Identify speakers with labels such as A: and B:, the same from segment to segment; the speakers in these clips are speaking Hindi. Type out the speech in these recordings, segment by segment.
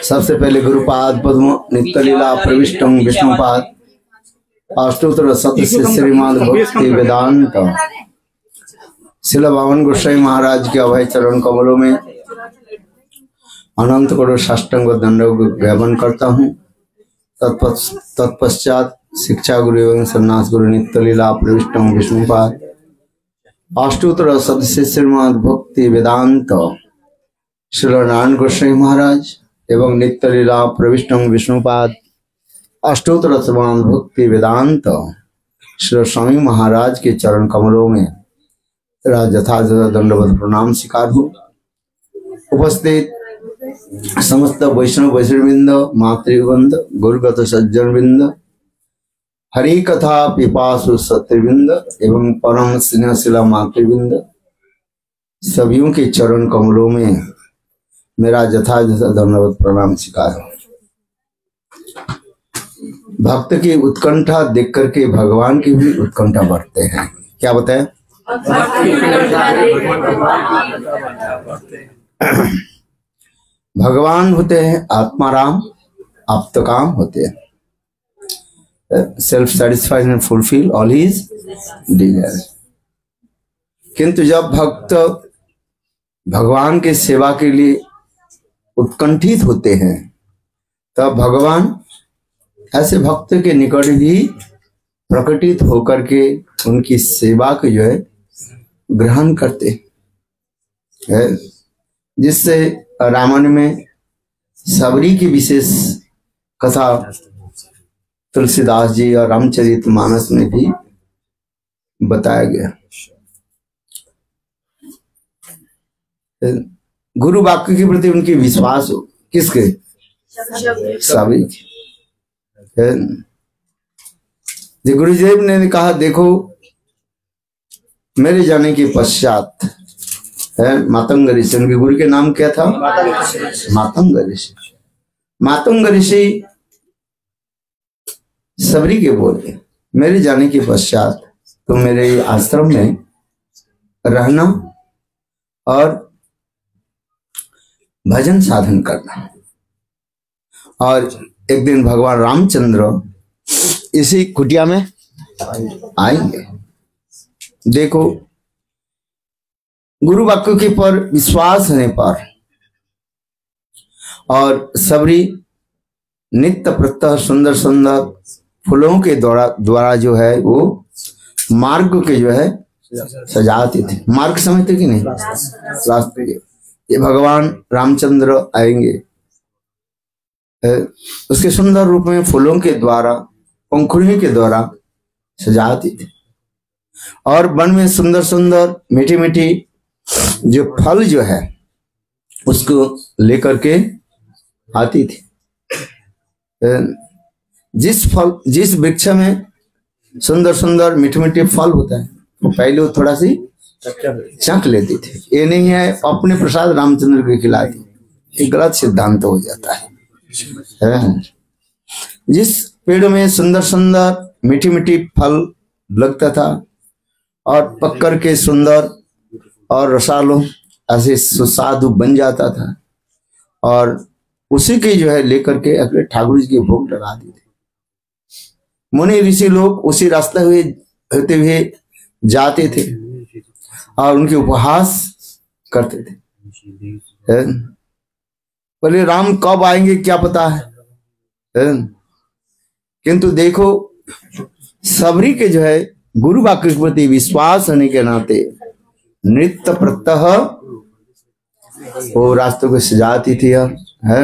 A: सबसे पहले गुरुपाद पद्म नित्य लीला प्रविष्टम विष्णुपाद अष्टोत्तर सदस्य श्रीमान भक्ति वेदांत शिला बावन गोसाई महाराज के अभय चरण कमलों में अनंत करोड़ साष्टांग दंड ज्ञापन करता हूँ। तत्पश्चात शिक्षा गुरु एवं सन्यास गुरु नित्य लीला प्रविष्टम विष्णुपाद अष्टोत्तर सदस्य श्रीमद भक्ति वेदांत श्री नारायण गोसाई महाराज एवं नित्य लीला प्रविष्टम विष्णुपाद अष्टोत्तर श्रीमद भक्ति वेदांत श्री स्वामी महाराज के चरण कमलों में यथार्थ दंडवत प्रणाम स्वीकार हो। उपस्थित समस्त वैष्णव वैष्णववृंद मातृवृंद गुरुगत सज्जन वृंद हरि कथा पिपासु सत्यवृंद एवं परम स्नेहशिला मातृवृंद सभियों के चरण कमलों में मेरा यथार्थ दंडवत प्रणाम स्वीकार हो। भक्त की उत्कंठा देख करके भगवान की भी उत्कंठा बढ़ते हैं। क्या बताए? भगवान होते हैं आत्माराम, आप्तकाम होते हैं, self satisfied and fulfil all his desires. किंतु जब भक्त भगवान के सेवा के लिए उत्कंठित होते हैं तब भगवान ऐसे भक्त के निकट भी प्रकटित होकर के उनकी सेवा को जो है ग्रहण करते हैं, जिससे रामायण में सबरी की विशेष कथा तुलसीदास जी और रामचरितमानस में भी बताया गया। गुरु वाक्य के प्रति उनकी विश्वास हो, किसके? सबरी के। गुरुदेव ने कहा देखो मेरे जाने के पश्चात है मातंग ऋषि, उनके गुरु के नाम क्या था? मातंग ऋषि। मातंग ऋषि सबरी के बोले मेरे जाने के पश्चात तुम मेरे आश्रम में रहना और भजन साधन करना। और एक दिन भगवान रामचंद्र इसी कुटिया में आएंगे। देखो गुरु वाक्य के पर विश्वास होने पर और सबरी नित्य प्रत्यह सुंदर सुंदर फूलों के द्वारा जो है वो मार्ग के जो है सजाते थे। मार्ग समझते कि नहीं? रास्ते। ये भगवान रामचंद्र आएंगे, उसके सुंदर रूप में फूलों के द्वारा पंखुड़ियों के द्वारा सजाती थी और वन में सुंदर सुंदर मीठी मीठी जो फल जो है उसको लेकर के आती थी। जिस वृक्ष में सुंदर सुंदर मीठे मीठे फल होता है वो पहले वो थोड़ा सी चख लेती थी। ये नहीं है अपने प्रसाद रामचंद्र को खिलाती, ये गलत सिद्धांत हो जाता है। जिस पेड़ में सुंदर सुंदर मीठी मीठी फल लगता था और पककर के सुंदर और रसालो ऐसे सुस्वादु बन जाता था और उसी के जो है लेकर के अगले ठाकुर जी के भोग लगा दी थे। मुनि ऋषि लोग उसी रास्ते हुए होते हुए जाते थे और उनके उपहास करते थे। बोले राम कब आएंगे क्या पता है। किंतु देखो सबरी के जो है गुरु वाक्य के प्रति विश्वास होने के नाते नित्य प्रत्यह वो रास्तों को सजाती थी है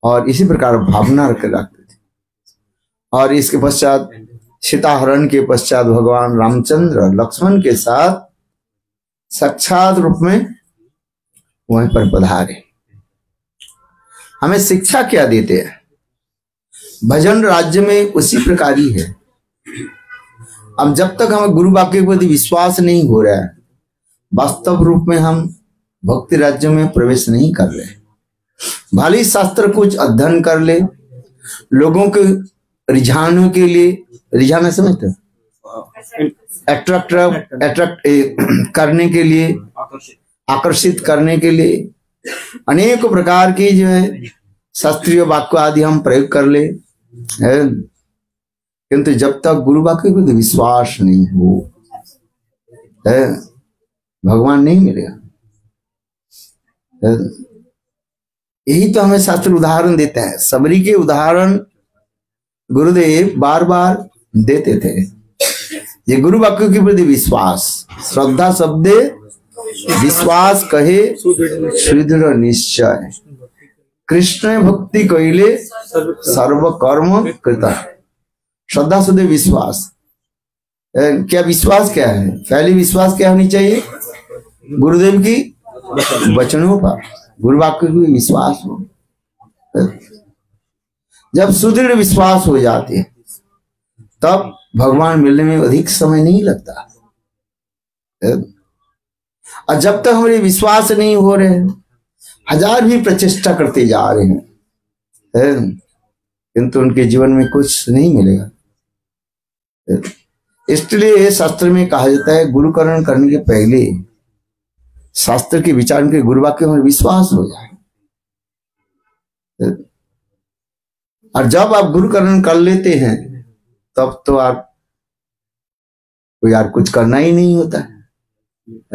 A: और इसी प्रकार भावना रख रखते थे। और इसके पश्चात सीताहरण के पश्चात भगवान रामचंद्र लक्ष्मण के साथ साक्षात रूप में वहीं पर पधारे। हमें शिक्षा क्या देते हैं? भजन राज्य में उसी प्रकार ही है। अब जब तक हमें गुरु वाक्य के प्रति विश्वास नहीं हो रहा है, वास्तव रूप में हम भक्ति राज्य में प्रवेश नहीं कर रहे। भले शास्त्र कुछ अध्ययन कर ले, लोगों के रिझाने के लिए, रिझाना समझते, अट्रैक्ट करने के लिए आकर्षित करने के लिए अनेक प्रकार की जो है शास्त्रीय वाक्य आदि हम प्रयोग कर ले, है? किंतु जब तक गुरु वाक्य को विश्वास नहीं हो, है, भगवान नहीं मिलेगा। यही तो हमें शास्त्र उदाहरण देते हैं। सबरी के उदाहरण गुरुदेव बार बार देते थे। ये गुरु वाक्य के प्रति विश्वास, श्रद्धा शब्दे विश्वास कहे सुदृढ़ निश्चय, कृष्ण भक्ति कहिले सर्व कर्म कृता। श्रद्धा शब्द विश्वास, क्या विश्वास क्या है? पहली विश्वास क्या होनी चाहिए? गुरुदेव की वचनों पर, गुरु वाक्य की विश्वास हो। जब सुदृढ़ विश्वास हो जाते तब भगवान मिलने में अधिक समय नहीं लगता। और जब तक हमारे विश्वास नहीं हो रहे, हजार भी प्रचेष्टा करते जा रहे हैं, किंतु उनके जीवन में कुछ नहीं मिलेगा। इसलिए शास्त्र में कहा जाता है गुरुकरण करने के पहले शास्त्र के विचार के गुरु वाक्य में विश्वास हो जाए। और जब आप गुरुकरण कर लेते हैं तब तो आप को यार कुछ करना ही नहीं होता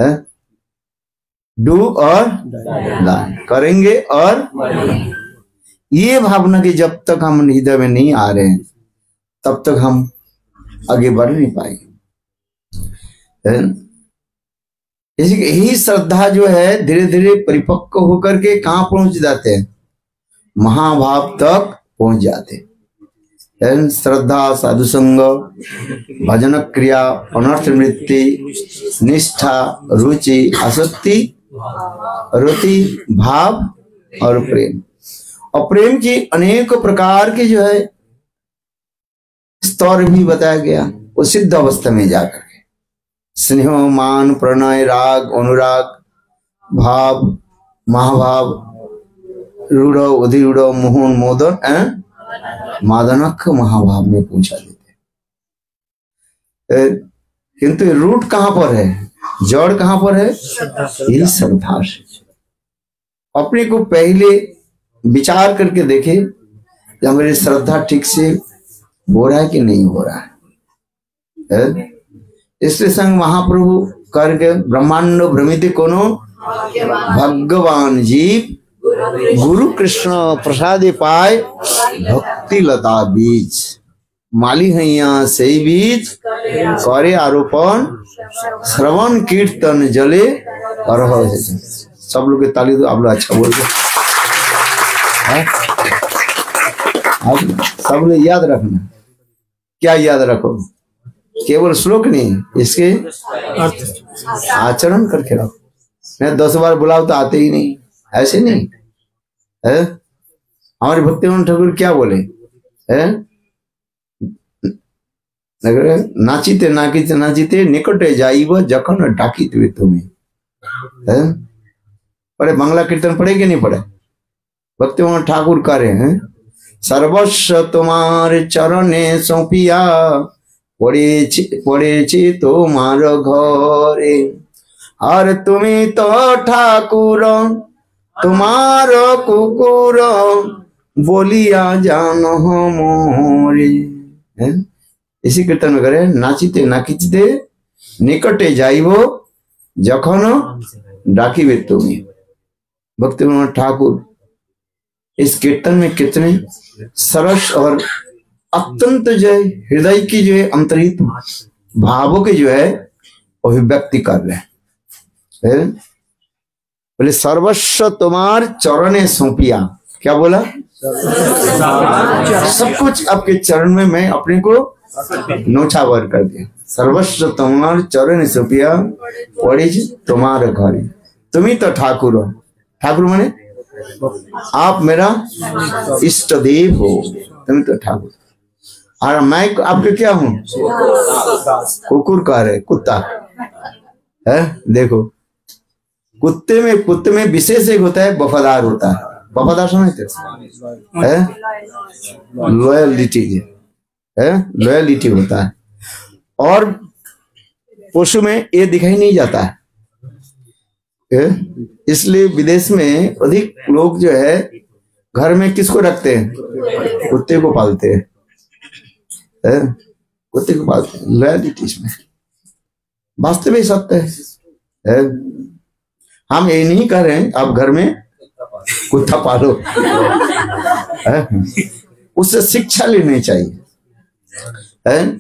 A: है। डू और डाई, करेंगे और ये भावना की जब तक हम हृदय में नहीं आ रहे हैं तब तक हम आगे बढ़ नहीं पाएंगे। यही श्रद्धा जो है धीरे धीरे परिपक्व होकर के कहाँ पहुंच जाते हैं? महाभाव तक पहुंच जाते हैं। श्रद्धा, साधु संग, भजन क्रिया, अनर्थ वृत्ति, निष्ठा, रुचि, आसक्ति, रति, भाव और प्रेम। और प्रेम की अनेक प्रकार के जो है स्तर भी बताया गया। वो सिद्ध अवस्था में जाकर के स्नेह, मान, प्रणय, राग, अनुराग, भाव, महाभाव, रूढ़, अधिरूढ़, मोहन, मोदन, मादनक महाभाव में पूछा देते। किंतु रूट कहां पर है? जड़ कहां पर है? यही श्रद्धा से। अपने को पहले विचार करके देखे कि हमारी श्रद्धा ठीक से हो रहा है कि नहीं हो रहा है। इसलिए संग महाप्रभु करके ब्रह्मांड भ्रमित कोनो भगवान जीव गुरु कृष्ण प्रसादे पाए भक्ति लता बीज, माली हैया से बीज करे आरोपण, श्रवण कीर्तन जले और सब लोग के ताली दो। आप लोग अच्छा बोल रहे, सब लोग याद रखना। क्या याद रखो? केवल श्लोक नहीं, इसके आचरण करके रखो। मैं 10 बार बुलाओ तो आते ही नहीं, ऐसे नहीं है। हमारे भक्तिमान ठाकुर क्या बोले है? नाचिते नाचिते नाचिते निकटे जाइब जखन डाकित वे तुम्हें। पढ़े बांग्ला कीर्तन पढ़े कि नहीं पढ़े? भक्तिमान ठाकुर करे हैं सर्वस्व तुम्हारे चरणे सौंपिया पड़े तुम्हार घरे, और तुम्हें तो ठाकुर तुम्हार कुकुर बोलिया जानो मोरे। इसी कीर्तन में करे नाचिते नाचिते निकटे जाइबो जखन डाकिबे तुम्हें। भक्तिमान ठाकुर इस कीर्तन में कितने सरस और अत्यंत जो है हृदय की जो है अंतरित भावों के जो है अभिव्यक्ति कर रहे हैं। बोले सर्वस्व तुम्हार चरणे सौंपिया। क्या बोला? सब कुछ आपके चरण में मैं अपने को नौछावर कर दिया। सर्वस्व तुम्हार चरण सौंपिया पड़े तुम्हारे घर, तुम ही तो ठाकुर हो। ठाकुर माने आप मेरा इष्ट देव हो, तुम तो ठाकुर। और मैं आपके क्या हूं? कुकुर कह रहे, कुत्ता है। देखो कुत्ते में विशेष एक होता है वफादार होता है। वफादार समझते है? लॉयलिटी है, लॉयलिटी होता है। और पशु में ये दिखाई नहीं जाता है। इसलिए विदेश में अधिक लोग जो है घर में किसको रखते हैं? कुत्ते को पालते हैं, कुत्ते को पालते हैं। लॉयल्टी में वास्तविक सत्य है। हम ये नहीं कह रहे हैं आप घर में कुत्ता पालो, उससे शिक्षा लेनी चाहिए।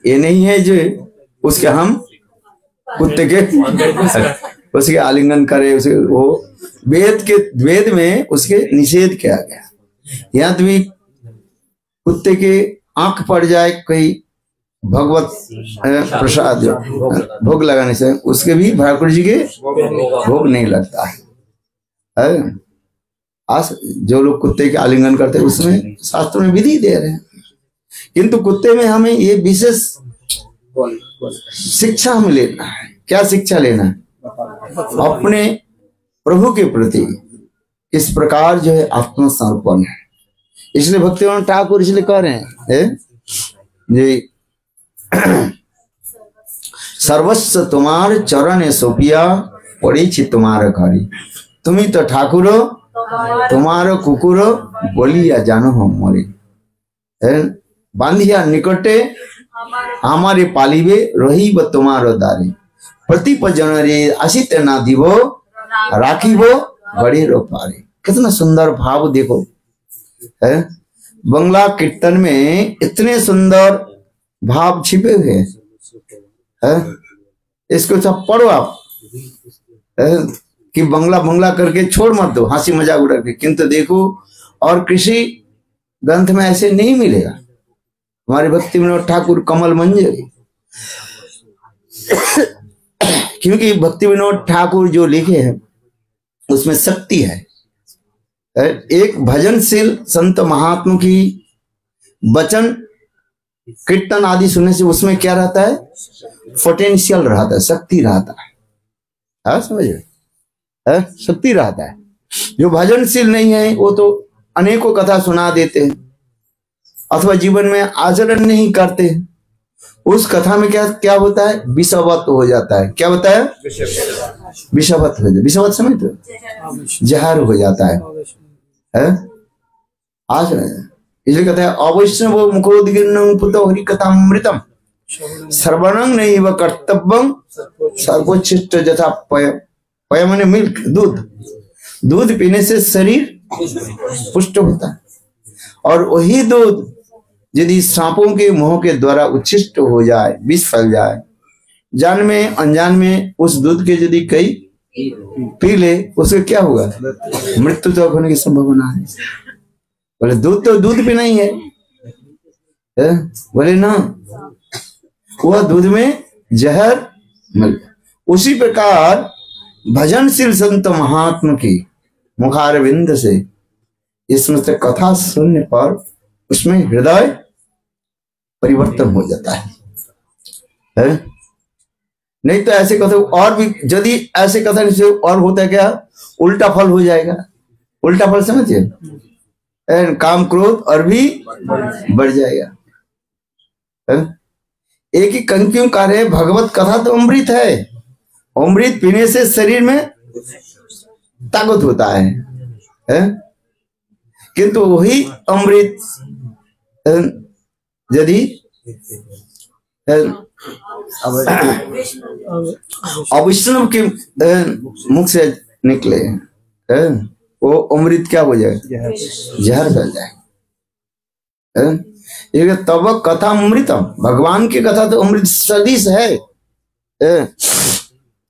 A: ये नहीं है जो उसके हम कुत्ते के उसके आलिंगन करे, उसे वो वेद में उसके निषेध किया गया। यहाँ तो भी कुत्ते के आंख पड़ जाए कोई भगवत प्रसाद भोग लगाने से, उसके भी ठाकुर जी के भोग नहीं लगता है। आज जो लोग कुत्ते के आलिंगन करते हैं उसमें शास्त्रों में विधि दे रहे हैं, किंतु कुत्ते में हमें ये विशेष शिक्षा हमें लेना है। क्या शिक्षा लेना है? अपने प्रभु के प्रति इस प्रकार जो है आत्मसमर्पण है। इसलिए भक्तिवान ठाकुर इसलिए कह रहे हैं जी सर्वस्व तुम्हारे चरण सोपिया पड़ी छी तुम्हारे घरी, तुम ही तो ठाकुर तुम्हारो कुकुर बोलिया जानो हम मोरे, बांधिया निकटे हमारे पालिबे रही व तुम्हारो दारी, प्रति जनरे आशित ना दिवो राखीबो बड़े रो पारे। कितना सुंदर भाव देखो है। बंगला कीर्तन में इतने सुंदर भाव छिपे हुए हैं। इसको सब पढ़ो आप कि बंगला बंगला करके छोड़ मत दो, हंसी मजाक उड़ा के, किंतु देखो और किसी ग्रंथ में ऐसे नहीं मिलेगा। हमारे भक्ति विनोद ठाकुर कमल मंजरी क्योंकि भक्ति विनोद ठाकुर जो लिखे हैं उसमें शक्ति है। एक भजनशील संत महात्मा की वचन कीर्तन आदि सुनने से उसमें क्या रहता है? पोटेंशियल रहता है, शक्ति रहता है, समझे? शक्ति रहता है। जो भजनशील नहीं है वो तो अनेकों कथा सुना देते हैं अथवा जीवन में आचरण नहीं करते, उस कथा में क्या क्या होता है? विषवत हो जाता है। क्या होता है? विषवत हो जाता, विषवत समझते हो? जहर हो जाता है। आज इसलिए कहते हैं अवैष्णव मुखोदीर्णं पुतो हरि कथामृतम श्रवणं नैव कर्तव्यं सर्वोच्छिष्ट यथा पय। पय माने मिल्क, दूध। दूध पीने से शरीर पुष्ट होता है, और वही दूध यदि सांपों के मुंह के द्वारा उच्छिष्ट हो जाए, विष फैल जाए, जान में अनजान में उस दूध के यदि कई पी ले, उससे क्या होगा? मृत्यु तो होने की संभावना है। बोले दूध तो दूध भी नहीं है, बोले ना, वह दूध में जहर मिल। उसी प्रकार भजनशील संत महात्मा की मुखारविंद से इसमें से कथा सुनने पर उसमें हृदय परिवर्तन हो जाता है। नहीं तो ऐसे कथा और भी, यदि ऐसे कथा से और होता है क्या? उल्टा फल हो जाएगा। उल्टा फल समझिए, काम क्रोध और भी बढ़ जाएगा। एक ही क्यों कार्य? भगवत कथा तो अमृत है, अमृत पीने से शरीर में ताकत होता है? किंतु वही अमृत यदि अवैष्णव के मुख से निकले वो अमृत क्या हो जाए? जहर फैल जाए। तब कथा अमृतम, भगवान की कथा तो अमृत सदृश है,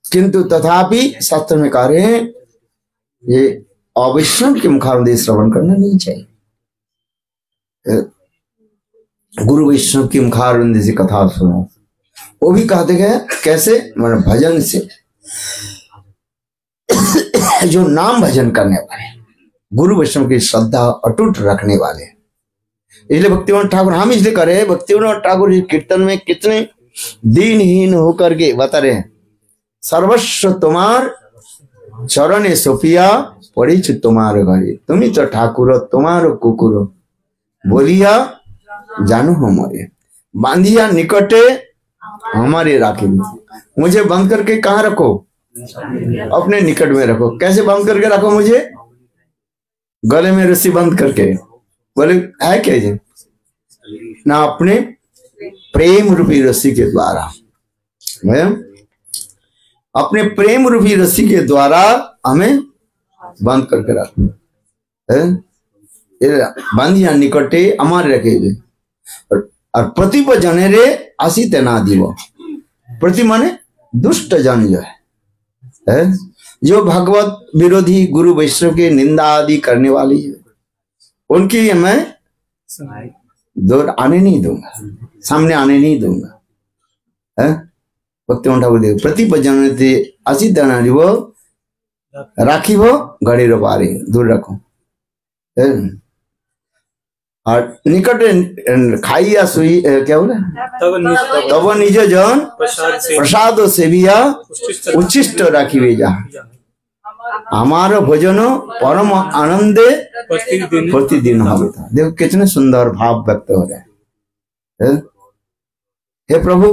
A: किंतु तथापि शास्त्र में कह रहे हैं ये अवैष्णव के मुखारविंद श्रवण करना नहीं चाहिए। गुरु वैष्णव की मुखारविंद से कथा सुनो। वो भी कहते हैं कैसे? मतलब भजन से, जो नाम भजन करने वाले, गुरु वैष्णव की श्रद्धा अटूट रखने वाले। इसलिए भक्तिविनोद ठाकुर, हम इसलिए कह रहे हैं भक्तिविनोद ठाकुर जी कीर्तन में कितने दीनहीन होकर के बता रहे हैं, सर्वस्व तुम्हार चरण सोफिया पड़ी छु तुम्हारे घरे, तुम ही तो ठाकुर तुम्हारो कुकुर बोलिया जानो हमारे, बांधिया निकटे हमारे राखी। मुझे बंद करके कहाँ रखो? अपने निकट में रखो। कैसे बंद करके रखो? मुझे गले में रस्सी बंद करके। बोले है क्या जी? ना अपने प्रेम रूपी रस्सी के द्वारा, अपने प्रेम रूपी रस्सी के द्वारा हमें बंद करके रखो। बांधिया निकटे अमर रखे और प्रतिप जने रे आसी तेना दीव। प्रति माने दुष्ट जन जो है, जो भगवत विरोधी गुरु वैष्णव के निंदा आदि करने वाली है, उनकी मैं दूर आने नहीं दूंगा, सामने आने नहीं दूंगा। भक्ति ठाकुर देव प्रतिप जन थे आसी तेना दीव राखी वो घड़ी रो पारी, दूर रखो। और निकट खाइया सुई क्या बोले तब निज जन प्रसाद सेविया उच्छिष्ट राखी जा। हमारो भोजन परम आनंदे प्रतिदिन होगा। देखो कितने सुंदर भाव व्यक्त हो रहे हैं। हे प्रभु,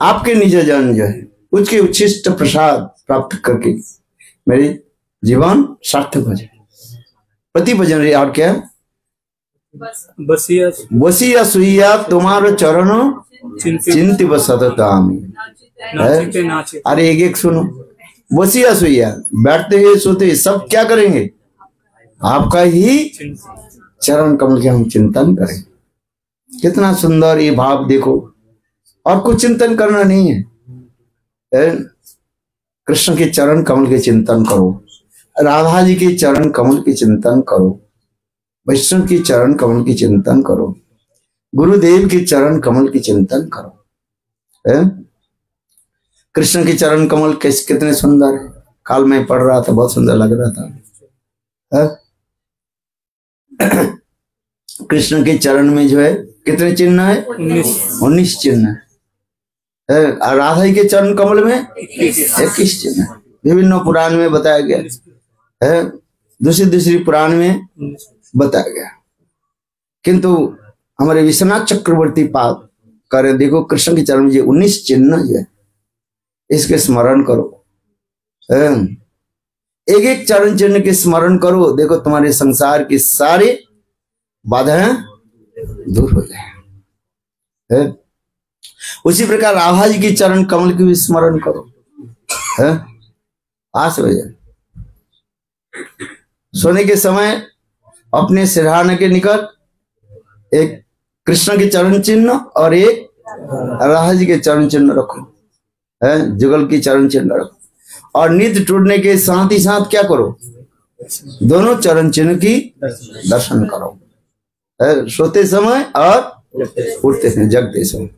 A: आपके निज जन जो है उसके उच्छिष्ट प्रसाद प्राप्त करके मेरी जीवन सार्थक हो जाए। प्रति भजन रे और क्या? बसिया सुइया तुम्हारो चरण चिंति बसततामी। अरे एक एक सुनो। बसिया सुइया, बैठते हुए सोते हुए सब क्या करेंगे? आपका ही चरण कमल के हम चिंतन करें। कितना सुंदर ये भाव देखो। और कुछ चिंतन करना नहीं है। कृष्ण के चरण कमल के चिंतन करो, राधा जी के चरण कमल के चिंतन करो, वैष्णव के चरण कमल की चिंतन करो, गुरुदेव के चरण कमल की चिंतन करो। कृष्ण के चरण कमल कितने सुंदर है। काल में पढ़ रहा था, बहुत सुंदर लग रहा था। कृष्ण के चरण में जो है कितने चिन्ह है? 19 चिन्ह है। राधा जी के चरण कमल में 21 चिन्ह है। विभिन्न पुराण में बताया गया है, दूसरी दूसरी पुराण में बताया गया। किंतु हमारे विश्वनाथ चक्रवर्ती पाद करे, देखो कृष्ण के चरण में 19 चिन्ह जो है, इसके स्मरण करो। एक एक चरण चिन्ह के स्मरण करो, देखो तुम्हारे संसार की सारी बाधाएं दूर हो जाए। उसी प्रकार राधा जी के चरण कमल की भी स्मरण करो। आस हो जाए। सोने के समय अपने सिरहाने के निकट एक कृष्ण के चरण चिन्ह और एक राधा जी के चरण चिन्ह रखो। जुगल की चरण चिन्ह रखो। और नित्य टूटने के साथ ही साथ क्या करो? दोनों चरण चिन्ह की दर्शन करो। सोते समय और उठते समय, जगते समय।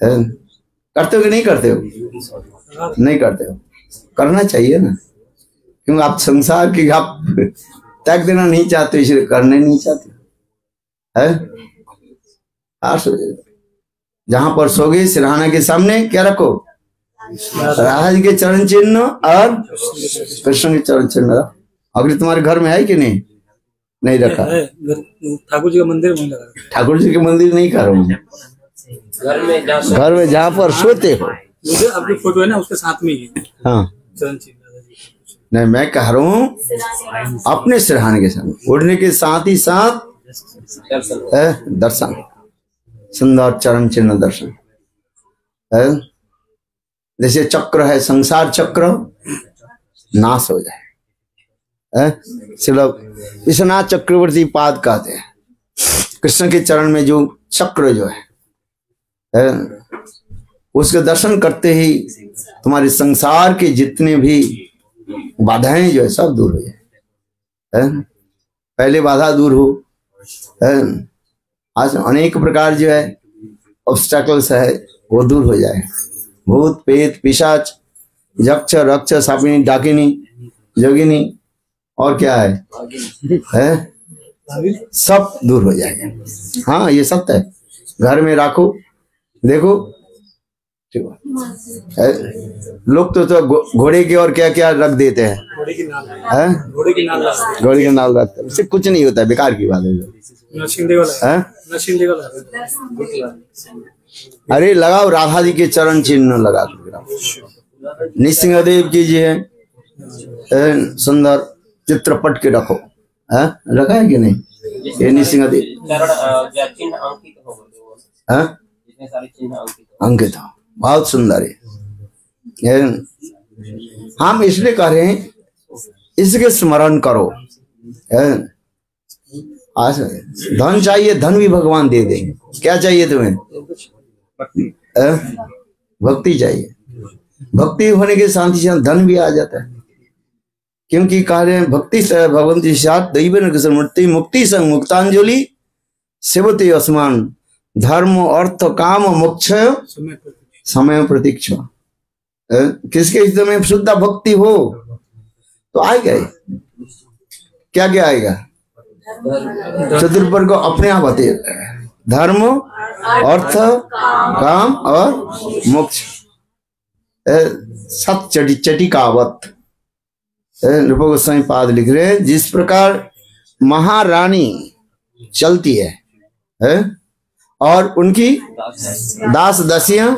A: करते हो कि नहीं करते हो? नहीं करते हो। करना चाहिए ना, क्योंकि आप संसार की आप त्याग देना नहीं चाहते, इसलिए करने नहीं चाहते है। जहां पर सोगे सिरहाना के सामने क्या रखो? राधा जी के चरण चिन्ह और कृष्ण के चरण चिन्ह रखो। अगर तुम्हारे घर में है कि नहीं? नहीं रखा।
B: ठाकुर जी का मंदिर नहीं लगा।
A: ठाकुर जी के मंदिर नहीं करो। घर में जहाँ पर सोते हो,
B: आपकी फोटो है ना, उसके साथ में ही।
A: हाँ, नहीं मैं कह रहा हूँ अपने सिरहाने के सामने उड़ने के साथ ही साथ दर्शन, सुंदर चरण चिन्ह दर्शन। जैसे चक्र है, संसार चक्र नाश हो जाए। विश्वनाथ चक्रवर्ती पाद कहते हैं, कृष्ण के चरण में जो चक्र जो है उसके दर्शन करते ही तुम्हारे संसार के जितने भी बाधाएं जो है सब दूर हो जाए। पहले बाधा दूर हो। आज अनेक प्रकार जो है ऑब्स्टेकल्स है वो दूर हो जाए। भूत पेत पिशाच यक्ष रक्ष सापिनी डाकिनी जोगिनी और क्या है सब दूर हो जाएगा। हाँ, ये सत्य है। घर में रखो, देखो लोग तो घोड़े के और क्या क्या रख देते हैं।
B: घोड़े की
A: नाल रखते हैं, उससे कुछ नहीं होता है, बेकार की बात है। अरे लगाओ राधा जी के चरण चिन्ह लगा नृसिंहदेव की जी है, सुंदर चित्रपट के रखो है, रखा है कि नहीं? ये नृसिंहदेव अंकित, बहुत सुंदर है। हम इसलिए कह रहे हैं इसके स्मरण करो। आज धन चाहिए, धन भी भगवान दे देंगे। क्या चाहिए तुम्हें? भक्ति चाहिए। भक्ति होने के साथ ही साथ धन भी आ जाता है, क्योंकि कह रहे हैं भक्ति से भगवंती साथ दैवेन कृष्ण मुक्ति संग मुक्तांजलि सेवते अस्मान धर्म अर्थ काम मोक्ष समय प्रतीक्षा। किसके समय शुद्ध भक्ति हो तो आएगा। क्या क्या आएगा? चतुर्वर्ग को अपने आप आते, धर्म अर्थ काम और मोक्ष। सत चटी चटिकावत रूप गोस्वामी पाद लिख रहे हैं, जिस प्रकार महारानी चलती है और उनकी दास दासियां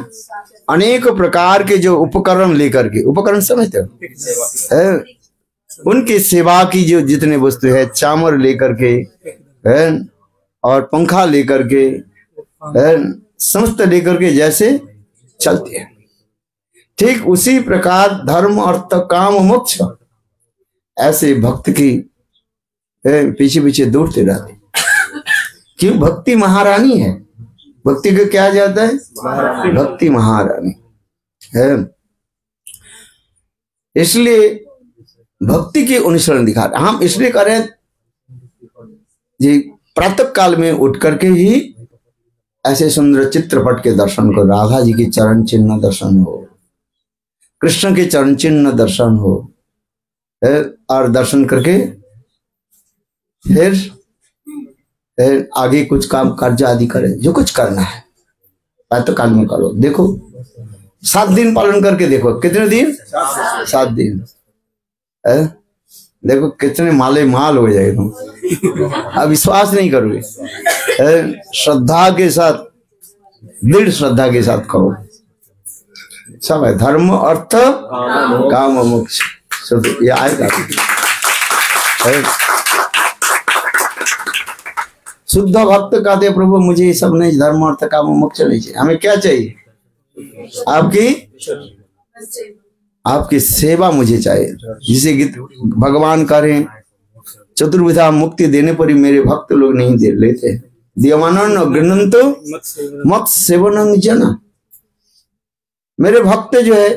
A: अनेक प्रकार के जो उपकरण लेकर के, उपकरण समझते हो, उनकी सेवा की जो जितने वस्तु है, चामर लेकर के है और पंखा लेकर के है, समस्त लेकर के जैसे चलते हैं, ठीक उसी प्रकार धर्म अर्थ काम मोक्ष ऐसे भक्त की पीछे पीछे दौड़ते रहते। क्यों? भक्ति महारानी है। भक्ति को क्या जाता है? भक्ति महारानी है। इसलिए भक्ति के अनुसरण दिखा रहे हम। इसलिए करें जी, प्रातः काल में उठ करके ही ऐसे सुंदर चित्रपट के दर्शन को, राधा जी के चरण चिन्ह दर्शन हो, कृष्ण के चरण चिन्ह दर्शन हो, और दर्शन करके फिर आगे कुछ काम कार्य आदि करें। जो कुछ करना है प्रातः काल में करो। देखो 7 दिन पालन करके देखो। कितने दिन? 7 दिन। देखो कितने माले माल हो जाए तुम। अब विश्वास नहीं करोगे। श्रद्धा के साथ, दृढ़ श्रद्धा के साथ करो। सब है, धर्म अर्थ काम मोक्ष, ये आएगा। शुद्ध भक्त कहते प्रभु मुझे ये सब नहीं, धर्म अर्थ काम मोक्ष नहीं चाहिए। हमें क्या चाहिए? आपकी सेवा मुझे चाहिए। जिसे भगवान करें चतुर्विधा मुक्ति देने पर ही मेरे भक्त लोग नहीं दे लेते। दियमानन गृणंतो मत सेवनं जना। मेरे भक्त जो है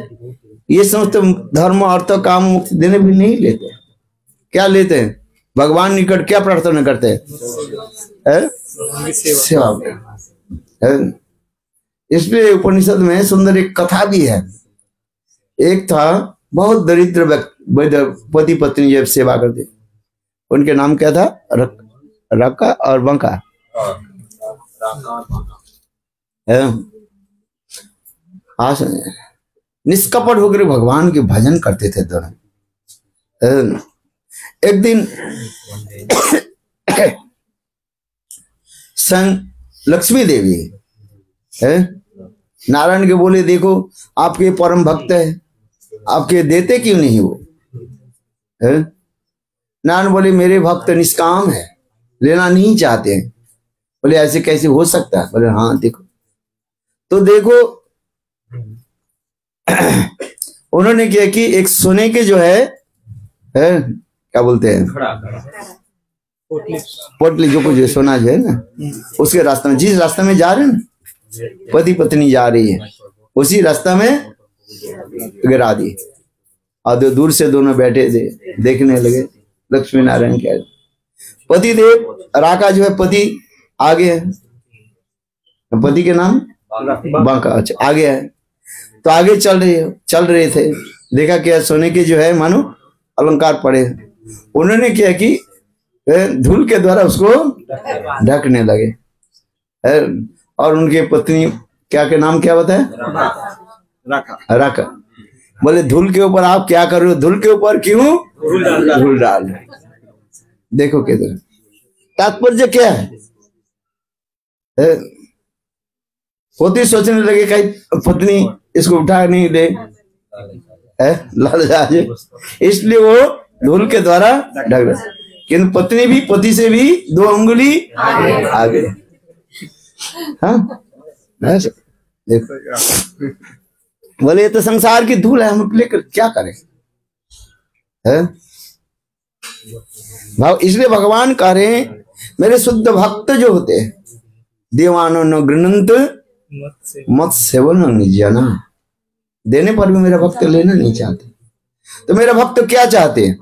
A: ये समस्त धर्म अर्थ काम मुक्ति देने भी नहीं लेते। क्या लेते हैं? भगवान निकट क्या प्रार्थना करते हैं? सेवा। इसलिए उपनिषद में सुंदर एक कथा भी है। एक था बहुत दरिद्र पति पत्नी जब सेवा करते, उनके नाम क्या था? रका और बंका। निष्कपट होकर भगवान के भजन करते थे दोनों। एक दिन संग लक्ष्मी देवी है नारायण के बोले, देखो आपके परम भक्त है, आपके देते क्यों नहीं वो? नारायण बोले मेरे भक्त निष्काम है, लेना नहीं चाहते हैं। बोले ऐसे कैसे हो सकता है? बोले हाँ देखो। तो देखो उन्होंने क्या कि एक सोने के जो है क्या बोलते हैं, पोटली जो कुछ सोना जो है ना, उसके रास्ते में, जिस रास्ते में जा रहे हैं ना, पति पत्नी जा रही है, उसी रास्ता में गिरा दी। और दूर से दोनों बैठे थे, देखने लगे। लक्ष्मी नारायण क्या, पति देव राका जो है पति आगे है, पति के नाम बांका, अच्छा आगे है। तो आगे चल रहे थे, देखा क्या सोने के जो है मानो अलंकार पड़े। उन्होंने क्या कि धूल के द्वारा उसको ढकने लगे। और उनके पत्नी क्या के नाम क्या बताए? राका। बोले धूल के ऊपर आप क्या कर रहे हो? धूल के ऊपर क्यों धूल डाल? देखो किधर तात्पर्य क्या है? पति सोचने लगे कहीं पत्नी इसको उठा नहीं दे, है, लालच आ जाए, इसलिए वो धूल के द्वारा ढक रहा। किंतु पत्नी भी पति से भी 2 अंगुली आगे। हाँ देखो, बोले ये तो संसार की धूल है, हम लेकर क्या करें, है? इसलिए भगवान कह रहे हैं मेरे शुद्ध भक्त जो होते हैं, देवानो न गृणंत मत सेवन जना, देने पर भी मेरा भक्त लेना नहीं चाहते। तो मेरा भक्त क्या चाहते हैं,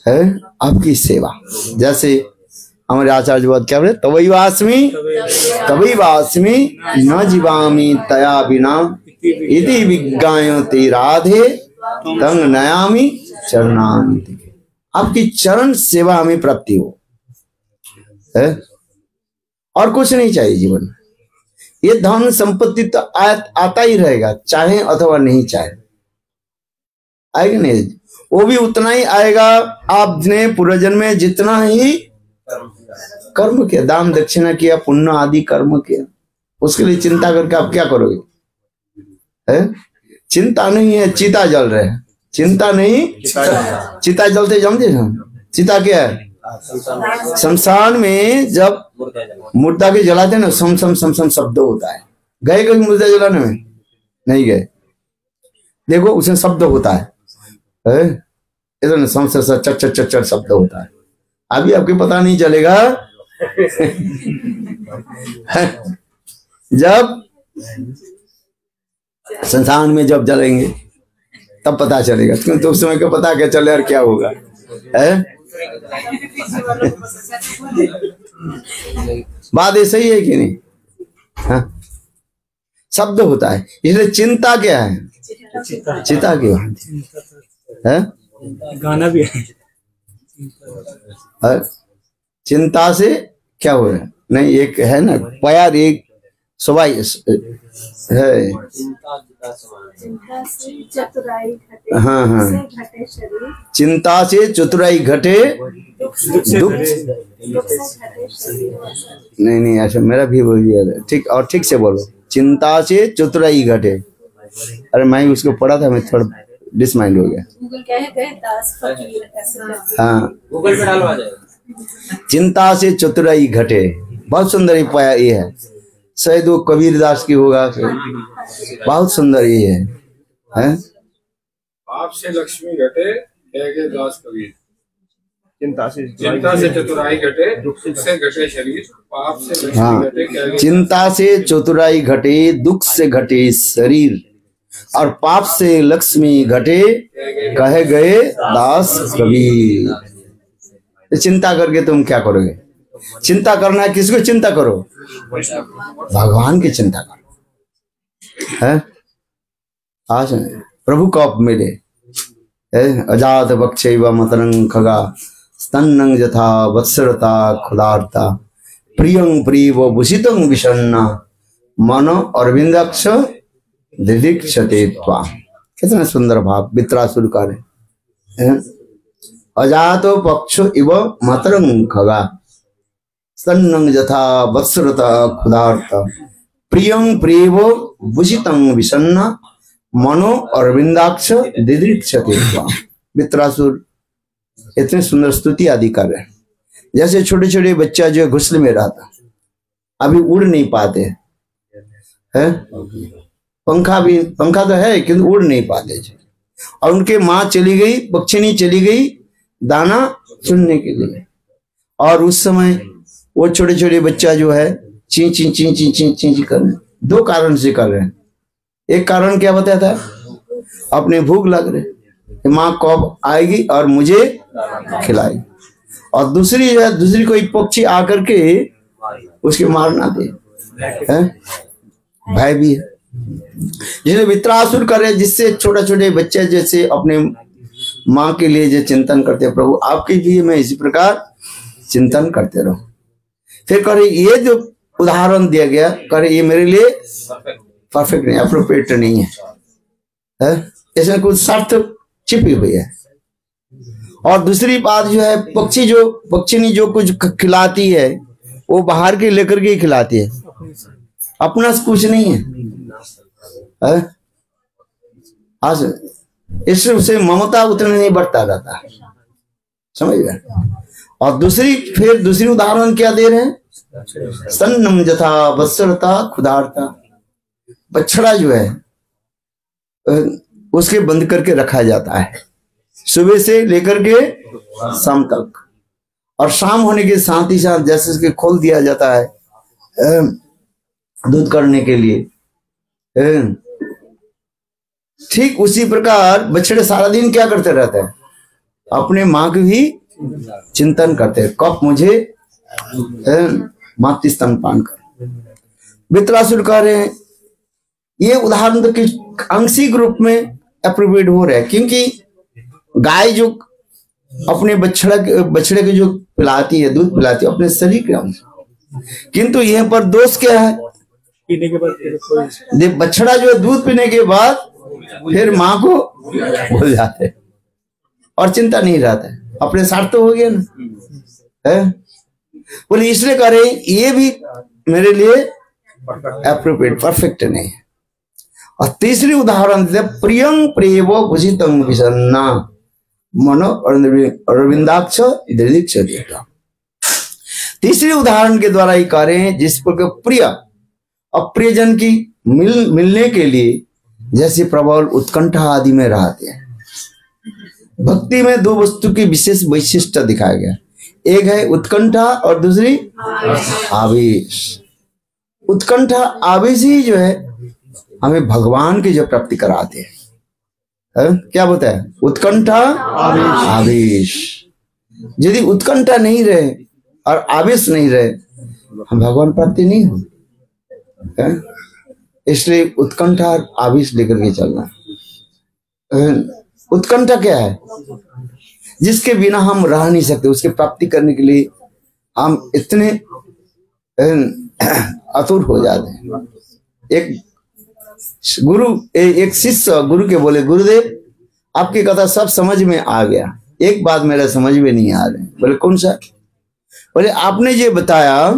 A: है आपकी सेवा। जैसे हमारे आचार्य बात क्या बोले, तवई वास्मी न जीवामी तया बिना इति विज्ञायते राधे तंग नयामी चरणान्ति। आपकी चरण सेवा हमें प्राप्ति हो, है? और कुछ नहीं चाहिए जीवन में। ये धन संपत्ति तो आता ही रहेगा, चाहे अथवा नहीं चाहे, आएगा नहीं, वो भी उतना ही आएगा आपने पूर्वजन्म में जितना ही कर्म किया, दान दक्षिणा किया, पुण्य आदि कर्म किया, उसके लिए चिंता करके आप क्या करोगे, है? चिंता नहीं है, चिता जल रहे हैं, चिंता नहीं, चिता जलते जमते हैं। चिता क्या है, शमशान में जब मुर्दा के जलाते ना, सम सम सम सम शब्द होता है। गए कभी मुर्दा जलाने में? नहीं गए। देखो उसमें शब्द होता है, इधर सम से चट चट चट चट शब्द होता है। अभी आपको पता नहीं चलेगा जब शमशान में जब जलेंगे तब पता चलेगा, तो उस समय को पता क्या चले यार क्या होगा, है? बात ऐसा ही है कि नहीं? हाँ? शब्द होता है, इसलिए चिंता क्या है, चिता की है,
B: गाना भी है।
A: चिंता से क्या हो रहा है, नहीं एक है ना प्यार, एक सवाई है, हाँ हाँ, चिंता से चतुराई घटे दुख, नहीं ऐसा मेरा भी वही है, ठीक, और ठीक से बोलो, चिंता से चतुराई घटे। अरे मैं उसको पढ़ा था, मैं थोड़ा डिसमाइंड हो गया। हाँ गूगल पे डालो आ जाएगा। चिंता से चतुराई घटे, बहुत सुंदर ये है, शायद वो कबीर दास की होगा, बहुत सुंदर ये है?
C: पाप से लक्ष्मी घटे कहे दास कबीर, चिंता से चतुराई घटे दुख से घटे शरीर, पाप से लक्ष्मी घटे,
A: चिंता से चतुराई घटे दुख से घटे शरीर, और पाप से लक्ष्मी घटे कहे गए दास कबीर। तो चिंता करके तुम क्या करोगे? चिंता करना है, किसको चिंता करो? भगवान की चिंता करो, है? आज प्रभु को आप मिले, अजात बक्षैव मतरं खगा स्तन्नं यथा वत्सरता खुदार्ता प्रियं प्रियव भूषितं विषण्ण मन अरविंदाक्ष दिदीक्षते त्वा। कितना सुंदर भाव वित्रासुर का है। अजात पक्ष इव मतरं खगा स्तन्नं यथा वत्सरता खुदार्ता प्रियं प्रियव भूषितं विषण्ण मनो अरविंदाक्ष दिदीक्षते त्वा। वित्रासुर इतने सुंदर स्तुति आदि कर रहे हैं। जैसे छोटे छोटे बच्चा जो घोंसले में रहता, अभी उड़ नहीं पाते है, पंखा तो है किंतु उड़ नहीं पाते, और उनके माँ चली गई, पक्षिणी चली गई दाना चुनने के लिए, और उस समय वो छोटे छोटे बच्चा जो है ची ची ची ची ची ची कर रहे हैं। 2 कारण से कर रहे हैं। एक कारण क्या बताया था, अपने भूख लग रहे, माँ कब आएगी और मुझे खिलाएगी, और दूसरी जो है, दूसरी कोई पक्षी आकर के उसके मारना दे, भय भी है। जिसने वित्रासुर करे, जिससे छोटे छोटे बच्चे जैसे अपने माँ के लिए जो चिंतन करते हैं, प्रभु आपके लिए मैं इसी प्रकार चिंतन करते रहूं। फिर करे ये जो उदाहरण दिया गया, करे ये मेरे लिए परफेक्ट नहीं, अप्रोप्रिएट नहीं है, इसमें कुछ शर्त छिपी हुई है। और दूसरी बात जो है, पक्षिणी जो कुछ खिलाती है वो बाहर के लेकर के खिलाती है, अपना कुछ नहीं है, आज इससे उसे ममता उतने नहीं बढ़ता रहता है, समझ गए। और दूसरी उदाहरण क्या दे रहे हैं, सन्नम जथा वत्सरता खुदारता, बछड़ा जो है उसके बंद करके रखा जाता है सुबह से लेकर के शाम तक, और शाम होने के साथ ही साथ जैसे उसके खोल दिया जाता है दूध करने के लिए, ठीक उसी प्रकार बछड़े सारा दिन क्या करते रहते हैं, अपने माँ की भी चिंतन करते हैं, कब मुझे मातृ स्तनपान कर। वित्रासुर कह रहे हैं ये उदाहरण तो किस आंशिक रूप में अप्रोप्रिएट हो रहा है, क्योंकि गाय जो अपने बछड़े को जो पिलाती है, दूध पिलाती है अपने शरीर के अंश, किंतु यहाँ पर दोष क्या है,
B: पीने के बाद
A: बछड़ा जो है दूध पीने के बाद फिर माँ को भूल जाते और चिंता नहीं रहता है, अपने साथ तो हो गया ना है। बोले इसलिए कह रहे ये भी मेरे लिए एप्रोप्रिएट परफेक्ट नहीं है। और तीसरी उदाहरण देते प्रियं प्रियवो भूषितं विसन्ना मनो अरविंदाक्ष दीर्घ देता। तीसरी उदाहरण के ही कह रहे हैं जिस पर प्रिय अप्रियजन की मिलने के लिए जैसे प्रबल उत्कंठा आदि में रहते हैं। भक्ति में दो वस्तु की विशेष वैशिष्ट दिखाया गया, एक है उत्कंठा और दूसरी आवेश। उत्कंठा आवेश ही जो है हमें भगवान की जो प्राप्ति कराते हैं, क्या बोलता है उत्कंठा आवेश। यदि उत्कंठा नहीं रहे और आवेश नहीं रहे हम भगवान प्राप्ति नहीं हो, इसलिए उत्कंठा और आवेश लेकर के चलना। उत्कंठा क्या है, जिसके बिना हम रह नहीं सकते, उसकी प्राप्ति करने के लिए हम इतने आतुर हो जाते हैं। एक शिष्य गुरु के बोले गुरुदेव आपकी कथा सब समझ में आ गया, एक बात मेरा समझ में नहीं आ रही। बोले कौन सा? बोले आपने ये बताया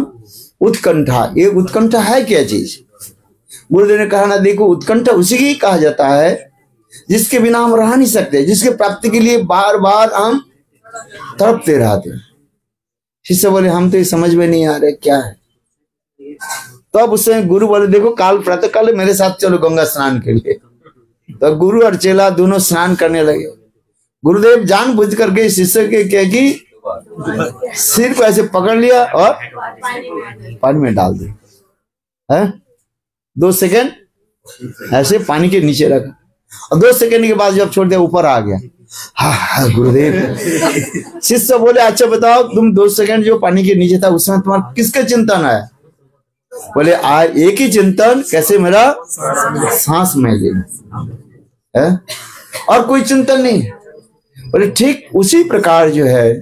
A: उत्कंठा, ये उत्कंठा है क्या चीज? गुरुदेव ने कहा ना देखो उत्कंठा उसी की कहा जाता है जिसके बिना हम रह नहीं सकते, जिसके प्राप्ति के लिए बार बार हम तड़पते रहते। शिष्य बोले हम तो ये समझ में नहीं आ रहे क्या है। तो अब उससे गुरु बोले देखो काल प्रातः काल मेरे साथ चलो गंगा स्नान के लिए। तो गुरु और चेला दोनों स्नान करने लगे। गुरुदेव जानबूझ करके शिष्य के क्या की सिर को ऐसे पकड़ लिया और पानी में डाल दिया, 2 सेकंड ऐसे पानी के नीचे रखा और 2 सेकंड के बाद जब छोड़ दिया ऊपर आ गया। हाँ गुरुदेव। शिष्य बोले अच्छा बताओ तुम 2 सेकंड जो पानी के नीचे था उसमें तुम्हारा किसका चिंतन है? बोले आज एक ही चिंतन कैसे मेरा सांस में लेना है और कोई चिंतन नहीं। बोले ठीक उसी प्रकार जो है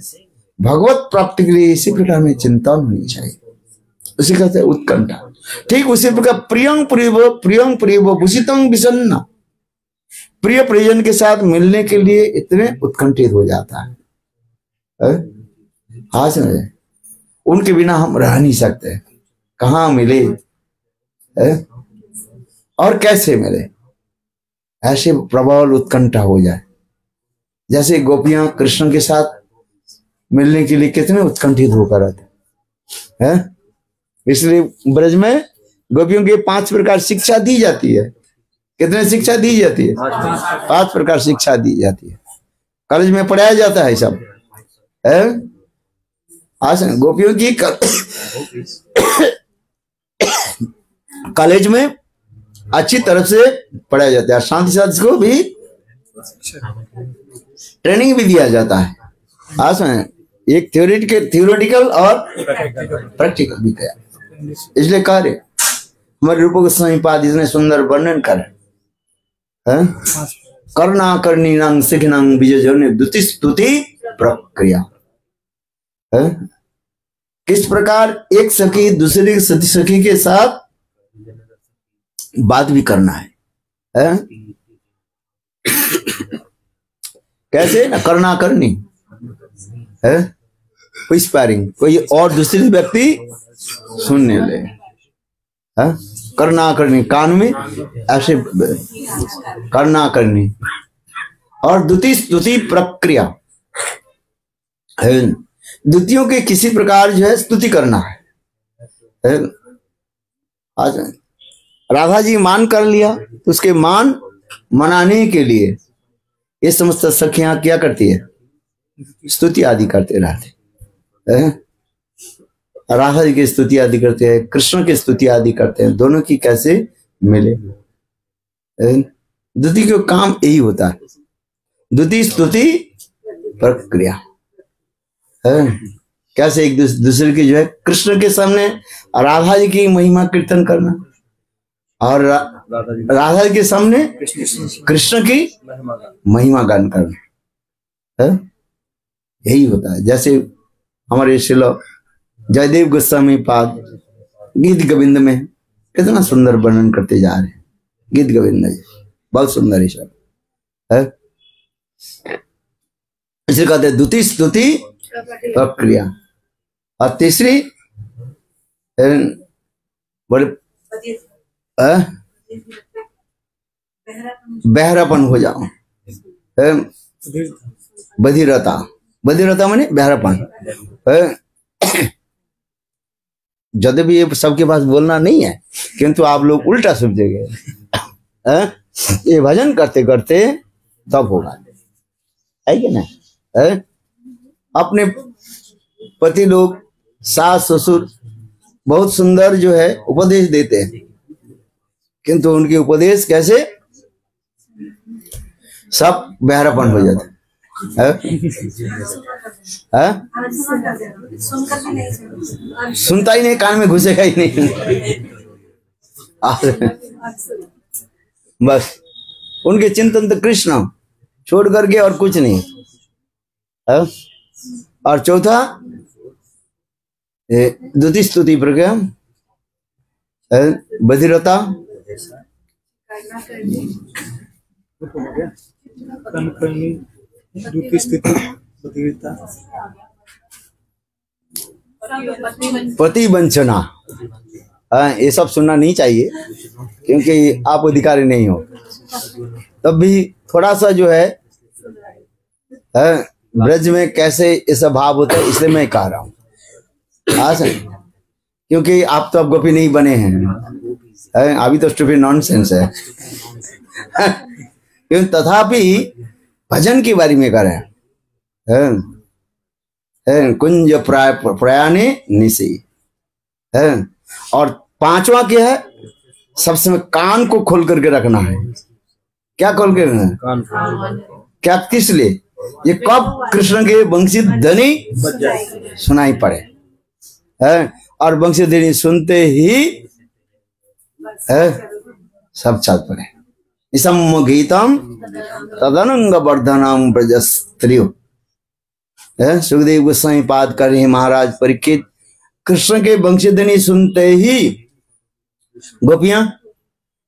A: भगवत प्राप्ति के लिए इसी प्रकार में चिंतन होनी चाहिए, उसी कहते हैं उत्कंठा। ठीक उसी प्रकार प्रियं प्रियवो भूषितं विसन्ना, प्रिय प्रियजन के साथ मिलने के लिए इतने उत्कंठित हो जाता है। हाँ समझे, उनके बिना हम रह नहीं सकते। कहाँ मिले और कैसे मिले, ऐसे प्रबल उत्कंठा हो जाए। जैसे गोपियां कृष्ण के साथ मिलने के लिए कितने उत्कंठित होकर रहते हैं। इसलिए ब्रज में गोपियों के 5 प्रकार शिक्षा दी जाती है। कितने शिक्षा दी जाती है? 5 प्रकार शिक्षा दी जाती है। कॉलेज में पढ़ाया जाता है सब है। आज गोपियों की कॉलेज में अच्छी तरफ से पढ़ाया जाता है, साथ ही साथ इसको भी ट्रेनिंग भी दिया जाता है। आज एक थियोरेटिकल और प्रैक्टिकल भी किया। इसलिए कह रहे हमारे रूप गोस्वामी पाद इतने सुंदर वर्णन कर करना करनी नंग सिखनंग बीजजन्य द्युति स्तुति प्रक्रिया। किस प्रकार एक सखी दूसरी सखी के साथ बात भी करना है, कैसे ना करना करनी है, विस्परिंग कोई और दूसरी व्यक्ति सुनने ले। करना करनी, कान में ऐसे करना करनी। और द्वितीय स्तुति प्रक्रिया है, द्वितीयों के किसी प्रकार जो है स्तुति करना है। आज राधा जी मान कर लिया तो उसके मान मनाने के लिए ये समस्त सखियां क्या करती है, स्तुति आदि करते रहते हैं। राधा जी की स्तुति आदि करते हैं, कृष्ण की स्तुति आदि करते हैं, दोनों की कैसे मिले। द्वितीय का काम यही होता है, द्वितीय स्तुति प्रक्रिया है। कैसे एक दूसरे की जो है कृष्ण के सामने राधा जी की महिमा कीर्तन करना और राधा जी के सामने कृष्ण की महिमा गान करना है, यही होता है। जैसे हमारे श्रील जयदेव गोस्वामी पाद गीत गोविंद में कितना सुंदर वर्णन करते जा रहे हैं। गीत गोविंद जी बहुत सुंदर ही शब्द है, इसे कहते हैं द्वितीय स्तुति प्रक्रिया। और तीसरी बड़े बहरापन हो जाओ, बधिरता, बधिरता माने बहरापन। जब भी ये सबके पास बोलना नहीं है, किंतु आप लोग उल्टा समझेंगे। ये भजन करते करते तब होगा, है कि नहीं। अपने पति लोग, सास ससुर बहुत सुंदर जो है उपदेश देते हैं, किंतु उनके उपदेश कैसे सब बहरापन हो जाता है। सुनता ही नहीं, कान में घुसेगा ही नहीं। बस उनके चिंतन तो कृष्ण छोड़ करके और कुछ नहीं है। और चौथा द्वितीय स्तुति प्रक्रिया, बधिरता, प्रतिवंचना, ये सब सुनना नहीं चाहिए क्योंकि आप अधिकारी नहीं हो। तब भी थोड़ा सा जो है ब्रज में कैसे ऐसा भाव होता है, इसलिए मैं कह रहा हूँ। क्योंकि आप तो अब गोपी नहीं बने हैं, अभी तो स्टूपिड नॉनसेंस है। क्योंकि तथापि भजन के बारे में करें, कुंज प्रयाणे निशी है। और पांचवा क्या है, सबसे कान को खोल करके रखना है। क्या खोल के रखना है, क्या, किस लिए, ये कब कृष्ण के वंशी ध्वनि सुनाई पड़े है, और वंशी ध्वनि सुनते ही है सब चल पड़े। इसम गीतम तदनंग वर्धनम ब्रजस्त्रियो। सुखदेव गोस्वामी पाद कर रहे महाराज परीक्षित, कृष्ण के वंशीध्वनि सुनते ही गोपियां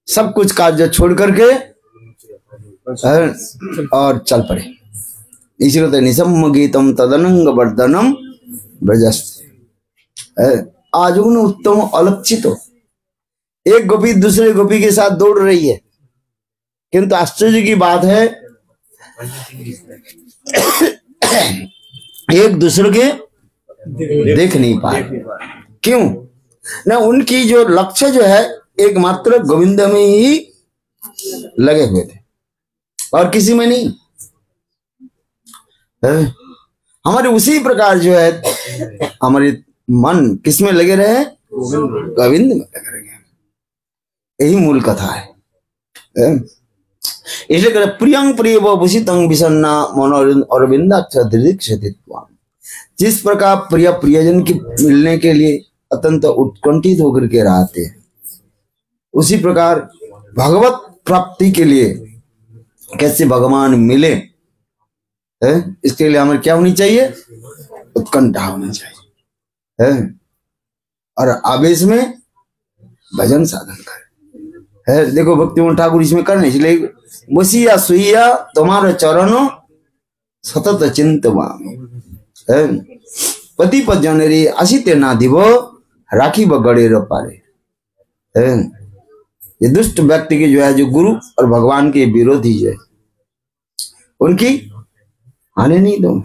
A: सब कुछ कार्य छोड़ करके और चल पड़े। इसलिए तो निसम गीतम तदनंग वर्धनम ब्रजस्त्रियो। आज उन उत्तम अलक्षित हो, एक गोपी दूसरे गोपी के साथ दौड़ रही है, किंतु आश्चर्य की बात है एक दूसरे के देख नहीं पाए। क्यों ना, उनकी जो लक्ष्य जो है एकमात्र गोविंद में ही लगे हुए थे और किसी में नहीं। हमारे उसी प्रकार जो है हमारे मन किसमें लगे रहे, गोविंद में लगे रहे। यही मूल कथा है। इसलिए कहते प्रियं प्रिय भूषितं विसन्ना मनोरविंदाक्ष दीक्षित्वा। जिस प्रकार प्रिय प्रियजन की मिलने के लिए अत्यंत उत्कंठित होकर के रहते हैं, उसी प्रकार भगवत प्राप्ति के लिए कैसे भगवान मिले है, इसके लिए हमें क्या होनी चाहिए, उत्कंठा होनी चाहिए और आवेश में भजन साधन करें है। देखो भक्ति ठाकुर इसमें करने, इसलिए बसिया सुइया तुम्हारा चरणों सतत चिंतवामी। पति पद जनरे असिते ना दिवो राखी बगड़े रो पारे। ये दुष्ट व्यक्ति की जो है, जो गुरु और भगवान के विरोधी जो है, उनकी आने नहीं दो।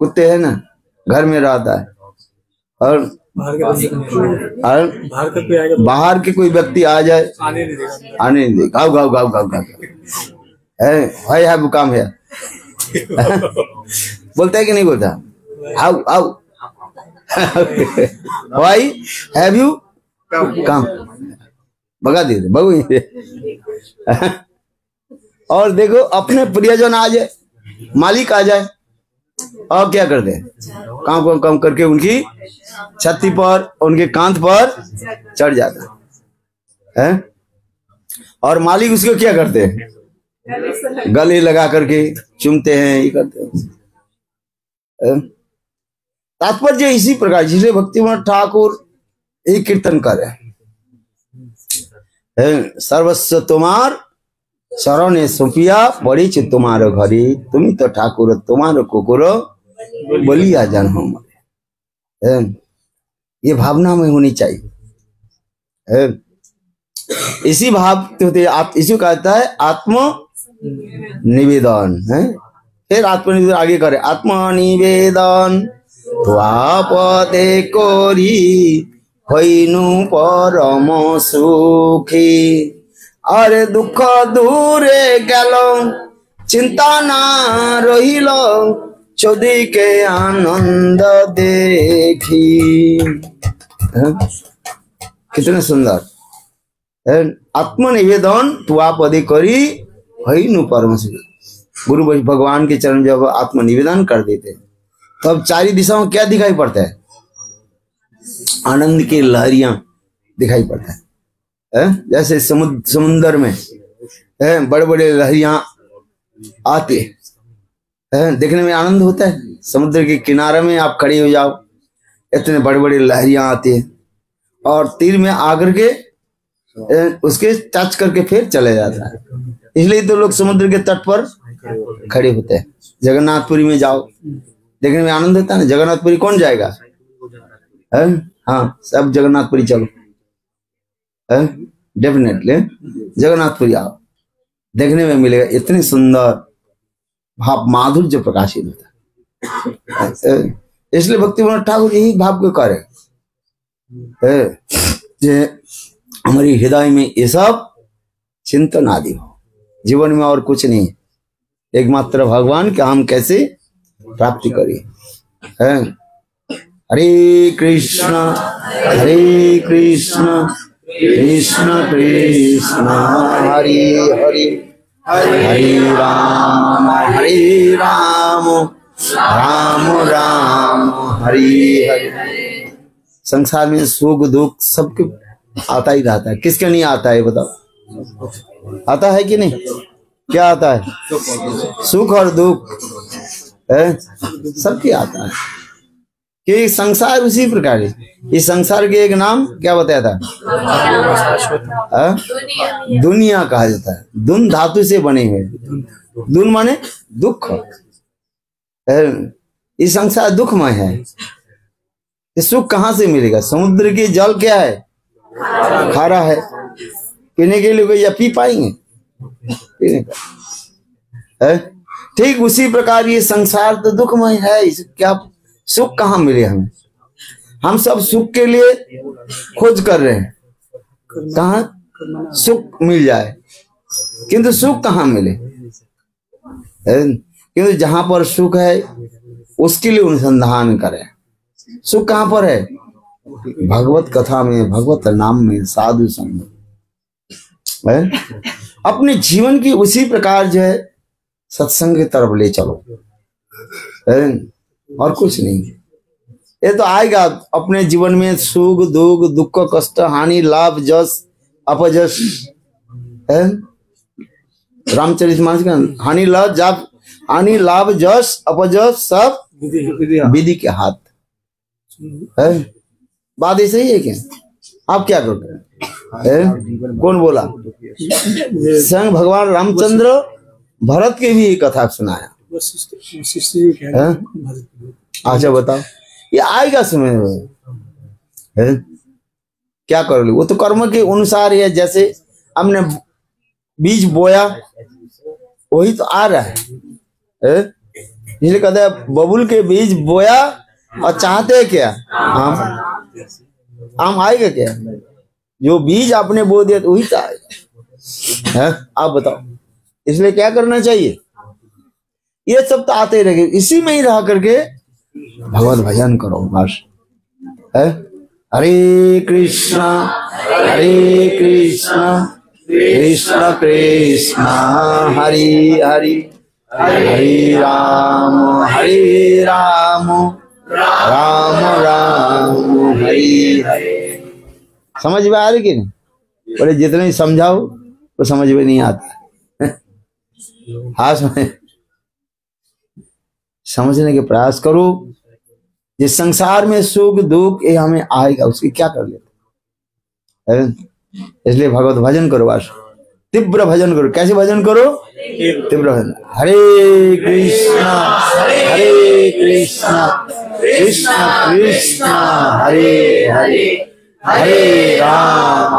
A: कुत्ते है ना, घर में रहता है और बाहर के कोई व्यक्ति आ जाए, आने नहीं देगा। गाँव गाँव गाँव गाँव गाँव भाई है बुकाम है बोलता है कि नहीं बोलता? आओ आओ भाई हैव यू कम, भगा दे बगू। और देखो अपने प्रियजन आ जाए, मालिक आ जाए, और क्या करते हैं? काम कम करके उनकी छाती पर, उनके कांध पर चढ़ जाता है। और मालिक उसको क्या करते हैं? गले लगा करके चूमते हैं, ये करते हैं। तात्पर्य इसी प्रकार, जिसे भक्तिविनोद ठाकुर एक कीर्तन करे, सर्वस्व तुम्हार शरणे सुपिया पड़ीच तुम्हारो घरी, तुम तो ठाकुर तुम्हारो कुकुरो बोलिया जन हमारे। ये भावना में होनी चाहिए। इसी भाव होते आप, इसी कहता है आत्म निवेदन है। फिर आत्मनिवेदन आगे करे, आत्मनिवेदन त्वापदे कोरी হইনু পরম সুখী, আরে দুঃখ দূরে গেল চিন্তা না রহিল, চৌদিকে आनंद देखी। कितने सुंदर। आत्मनिवेदन त्वापदे करी हईनु परम सुखी। गुरु भगवान के चरण जब आत्मनिवेदन कर देते तब चारी दिशाओं क्या दिखाई पड़ता है? आनंद की लहरियां दिखाई पड़ता है। जैसे समुद्र में बड़े बड़े लहरियां आते हैं, देखने में आनंद होता है। समुद्र के किनारे में आप खड़े हो जाओ, इतने बड़े बड़े लहरियां आती है, और तीर में आकर के उसके टच करके फिर चले जाता है। इसलिए तो लोग समुद्र के तट पर खड़े होते हैं। जगन्नाथपुरी में जाओ, देखने में आनंद होता है ना। जगन्नाथपुरी कौन जाएगा? हाँ, सब जगन्नाथपुरी चलो, डेफिनेटली जगन्नाथपुरी आओ, देखने में मिलेगा इतनी सुंदर भाव माधुर्य प्रकाशित होता है। इसलिए भक्तिविनोद ठाकुर यही भाव को करे, हमारी हृदय में ये सब चिंतन आदि हो, जीवन में और कुछ नहीं, एकमात्र भगवान के हम कैसे प्राप्ति करें। हरे कृष्ण कृष्ण कृष्ण हरे हरे, हरे राम राम राम हरे हरे। संसार में सुख दुख सबके आता ही रहता है, किसके नहीं आता है बताओ? आता है कि नहीं? क्या आता है? सुख और दुख सबके आता है, कि संसार उसी प्रकार है। इस संसार के एक नाम क्या बताया था? दुनिया कहा जाता है। दुन धातु से बने हुए, दुन माने दुख। इस संसार दुखमय है। ये सुख कहाँ से मिलेगा? समुद्र की जल क्या है? खारा है, पीने के लिए कोई या पी पाएंगे? ठीक उसी प्रकार ये संसार तो दुखमय है। इस क्या सुख कहाँ मिले हमें? हम सब सुख के लिए खोज कर रहे हैं, कहाँ सुख मिल जाए, किंतु सुख कहाँ मिले? किंतु जहां पर सुख है उसके लिए अनुसंधान करें। सुख कहाँ पर है? भगवत कथा में, भगवत नाम में, साधु संग में। अपने जीवन की उसी प्रकार जो है सत्संग की तरफ ले चलो, और कुछ नहीं। ये तो आएगा अपने जीवन में सुख दुख, दुख कष्ट, हानि लाभ, जस अपजस। रामचरितमानस का हानि लाभ जस अपजस सब विधि के हाथ है। बात ऐसे ही है क्या? आप क्या करते हैं? कौन बोला? स्वयं भगवान रामचंद्र भरत के भी कथा सुनाया। अच्छा बताओ, ये आएगा समय क्या करोगे? वो तो कर्म के अनुसार है। जैसे हमने बीज बोया वही तो आ रहा है। इसलिए कहते हैं बबुल के बीज बोया और चाहते हैं क्या? आम आएगा क्या? जो बीज आपने बो दिया तो वही तो आएगा। आप बताओ, इसलिए क्या करना चाहिए? ये सब तो आते रहेंगे, इसी में ही रह करके भगवत भजन करो बस। हरे कृष्णा कृष्ण कृष्ण हरे हरे, हरे राम राम राम हरे हरे। समझ में आ रही कि नहीं? बोले जितने ही समझाओ तो समझ में नहीं आता। हाँ, समझने के प्रयास करो। जिस संसार में सुख दुख ये हमें आएगा, उसकी क्या कर लेते? इसलिए भगवत भजन करो बस, तीव्र भजन करो। कैसे भजन करो? तीव्र भजन। हरे कृष्णा कृष्ण कृष्ण हरे हरे, हरे राम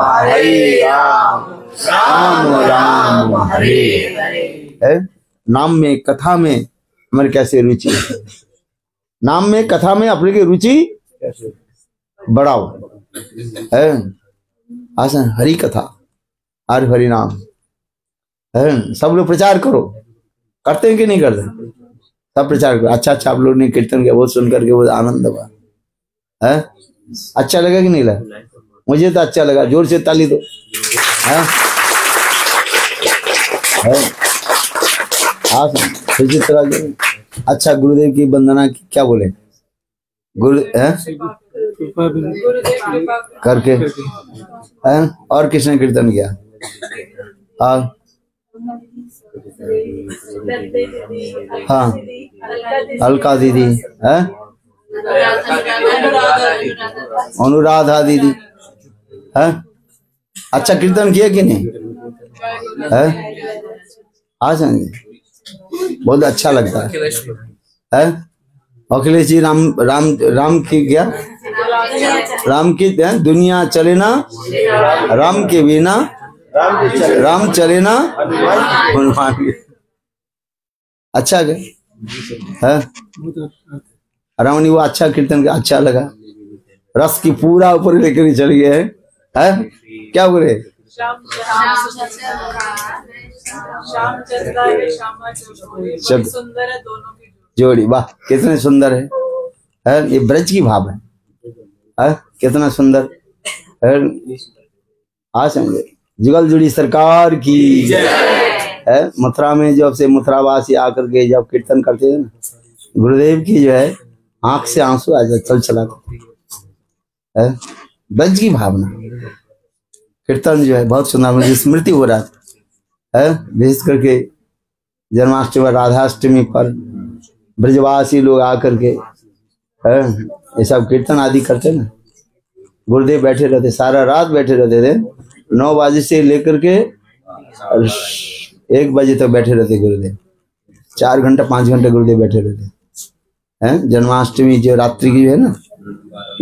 A: राम राम हरे हरे। नाम में कथा में हमारी कैसे रुचि है? नाम में कथा में अपने की रुचि बढ़ाओ। आसन हरि कथा, हरि नाम है। सब लोग प्रचार करो। करते हैं कि नहीं करते? सब प्रचार करो। अच्छा आप लोग ने कीर्तन किया, बहुत सुन करके बहुत आनंद हुआ है। अच्छा लगा कि नहीं लगा? मुझे तो अच्छा लगा। जोर से ताली दो। अच्छा, गुरुदेव की वंदना की क्या बोले? गुरु करके और किसने कीर्तन किया? हाँ, अलका दीदी है, अनुराधा दीदी है। अच्छा कीर्तन किया कि नहीं? है? आज बहुत अच्छा लगता है। अखिलेश जी राम की क्या? राम की दुनिया चले ना राम के बिना, राम चले ना हनुमान। अच्छा है रावणी, वो अच्छा कीर्तन का अच्छा लगा। रस की पूरा ऊपर लेकर चल गए है। क्या बोले? जोड़ी, वाह कितने सुंदर है। ये ब्रज की भाव है। कितना सुंदर है। आ समझे? जुगल जुड़ी सरकार की है। मथुरा में जब से मथुरावासी आकर के जब कीर्तन करते हैं ना, गुरुदेव की जो है आंख से आंसू आ जाए, चल है। ब्रज की भावना, कीर्तन जो है बहुत सुंदर। मुझे स्मृति हो रहा है। विशेष करके जन्माष्टमी, राधाष्टमी पर ब्रजवासी लोग आकर के ये सब कीर्तन आदि करते ना, गुरुदेव बैठे रहते, सारा रात बैठे रहते थे। 9 बजे से लेकर के 1 बजे तक बैठे रहते गुरुदेव। 4 घंटे 5 घंटे गुरुदेव बैठे रहते हैं। जन्माष्टमी जो रात्रि की है ना,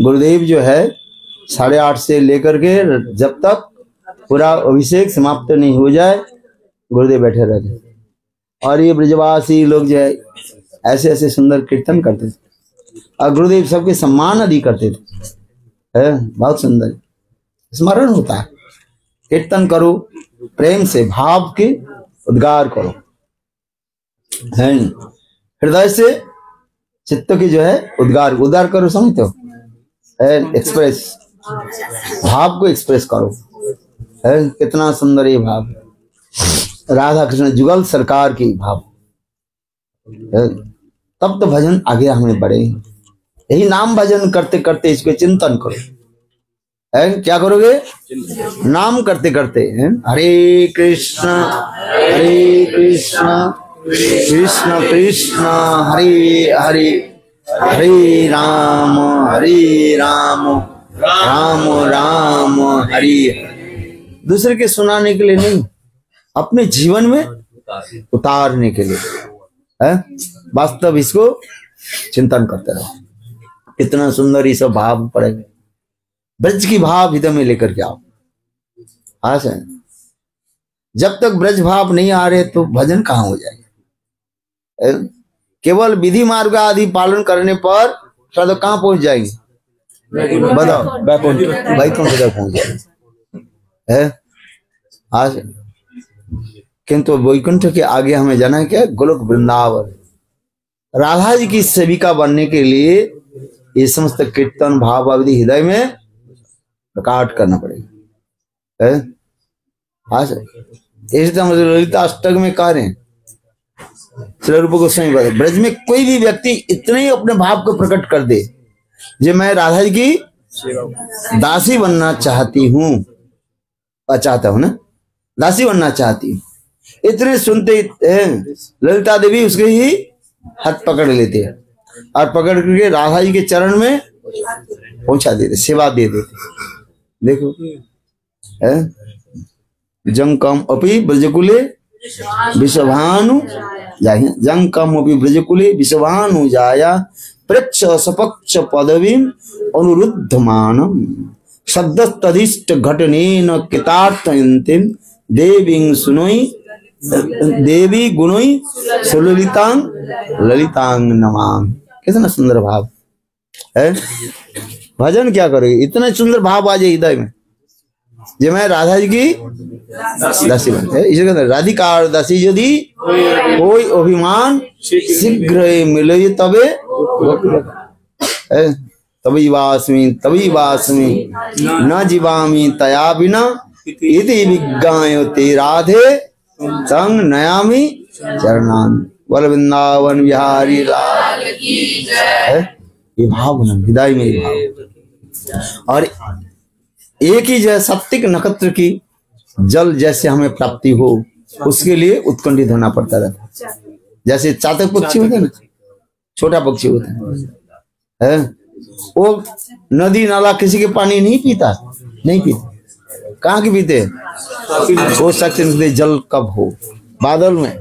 A: गुरुदेव जो है 8:30 से लेकर के जब तक पूरा अभिषेक समाप्त नहीं हो जाए गुरुदेव बैठे रहते। और ये ब्रजवासी लोग जो है ऐसे ऐसे सुंदर कीर्तन करते थे और गुरुदेव सबके सम्मान आदि करते थे। बहुत सुंदर स्मरण होता है। कीर्तन करो प्रेम से, भाव के उद्गार करो, है हृदय से चित्त की जो है उद्गार करो। समझते हो? एक्सप्रेस, भाव को एक्सप्रेस करो। कितना सुंदर ये भाव। राधा कृष्ण जुगल सरकार की भाव। तब तो भजन आगे हमें बढ़े। यही नाम भजन करते करते इसको चिंतन करो। क्या करोगे? नाम करते करते हरे कृष्ण कृष्ण कृष्ण हरे हरे, हरे राम राम राम हरे। दूसरे के सुनाने के लिए नहीं, अपने जीवन में उतारने के लिए है। वास्तव इसको चिंतन करते रहो। कितना सुंदर ये सब भाव पड़ेगा। ब्रज की भाव हृदय में लेकर के आओ। हाँ सर, जब तक ब्रज भाव नहीं आ रहे तो भजन कहाँ हो जाएगा। केवल विधि मार्ग आदि पालन करने पर तो कहाँ पहुंच जाएंगे, बताओ, वैकुंठ तक पहुंच जाएंगे। आज किंतु वैकुंठ के आगे हमें जाना है क्या, गोलोक वृंदावन। राधा जी की सेविका बनने के लिए ये समस्त कीर्तन भाव अवधि हृदय में प्रकाट करना पड़ेगा। आज इसी तरह ललिता अष्टक में कह रहे हैं श्री रूप गोस्वामी बताए, ब्रज में कोई भी व्यक्ति इतने ही अपने भाव को प्रकट कर दे जो मैं राधा जी की दासी बनना चाहती हूँ, चाहता हूँ ना, दासी बनना चाहती हूँ, इतने सुनते ललिता देवी उसके ही हाथ पकड़ लेते हैं और पकड़ करके राधा जी के चरण में पहुंचा देते, सेवा दे देते। देखो जंकम अपि ब्रजकुले विश्वभानु जाय, जंकम अपि ब्रजकुले विश्वभानु जाया प्रच्छ सपक्ष पदवीं अनुरुद्धमानम शब्दस्तधिष्ठ घटनेन कृतार्थयन्तीं देवीं सुनोई देवी गुणोई सुललितांग ललितांग नमामि। कितना सुंदर भाव है। भजन क्या करोगे, इतना सुंदर भाव आ जाए हृदय में, जो मैं राधा जी की दासी बनते, इसलिए राधिका दासी यदि कोई अभिमान शीघ्र मिले तबे तभी वास्मी न जीवामी तया बिना इति विज्ञायते राधे संग नयामी चरणान। बोल वृंदावन बिहारी लाल की जय। ये भाव बना हृदय में, ये भाव। और एक ही जय सप्तिक नक्षत्र की जल जैसे हमें प्राप्ति हो, उसके लिए उत्कंठित होना पड़ता रहता। जैसे चातक पक्षी होते हैं ना, छोटा पक्षी होता है, वो नदी नाला किसी के पानी नहीं पीता, नहीं पीता। कहाँ के पीते? हो सकते जल कब हो, बादल में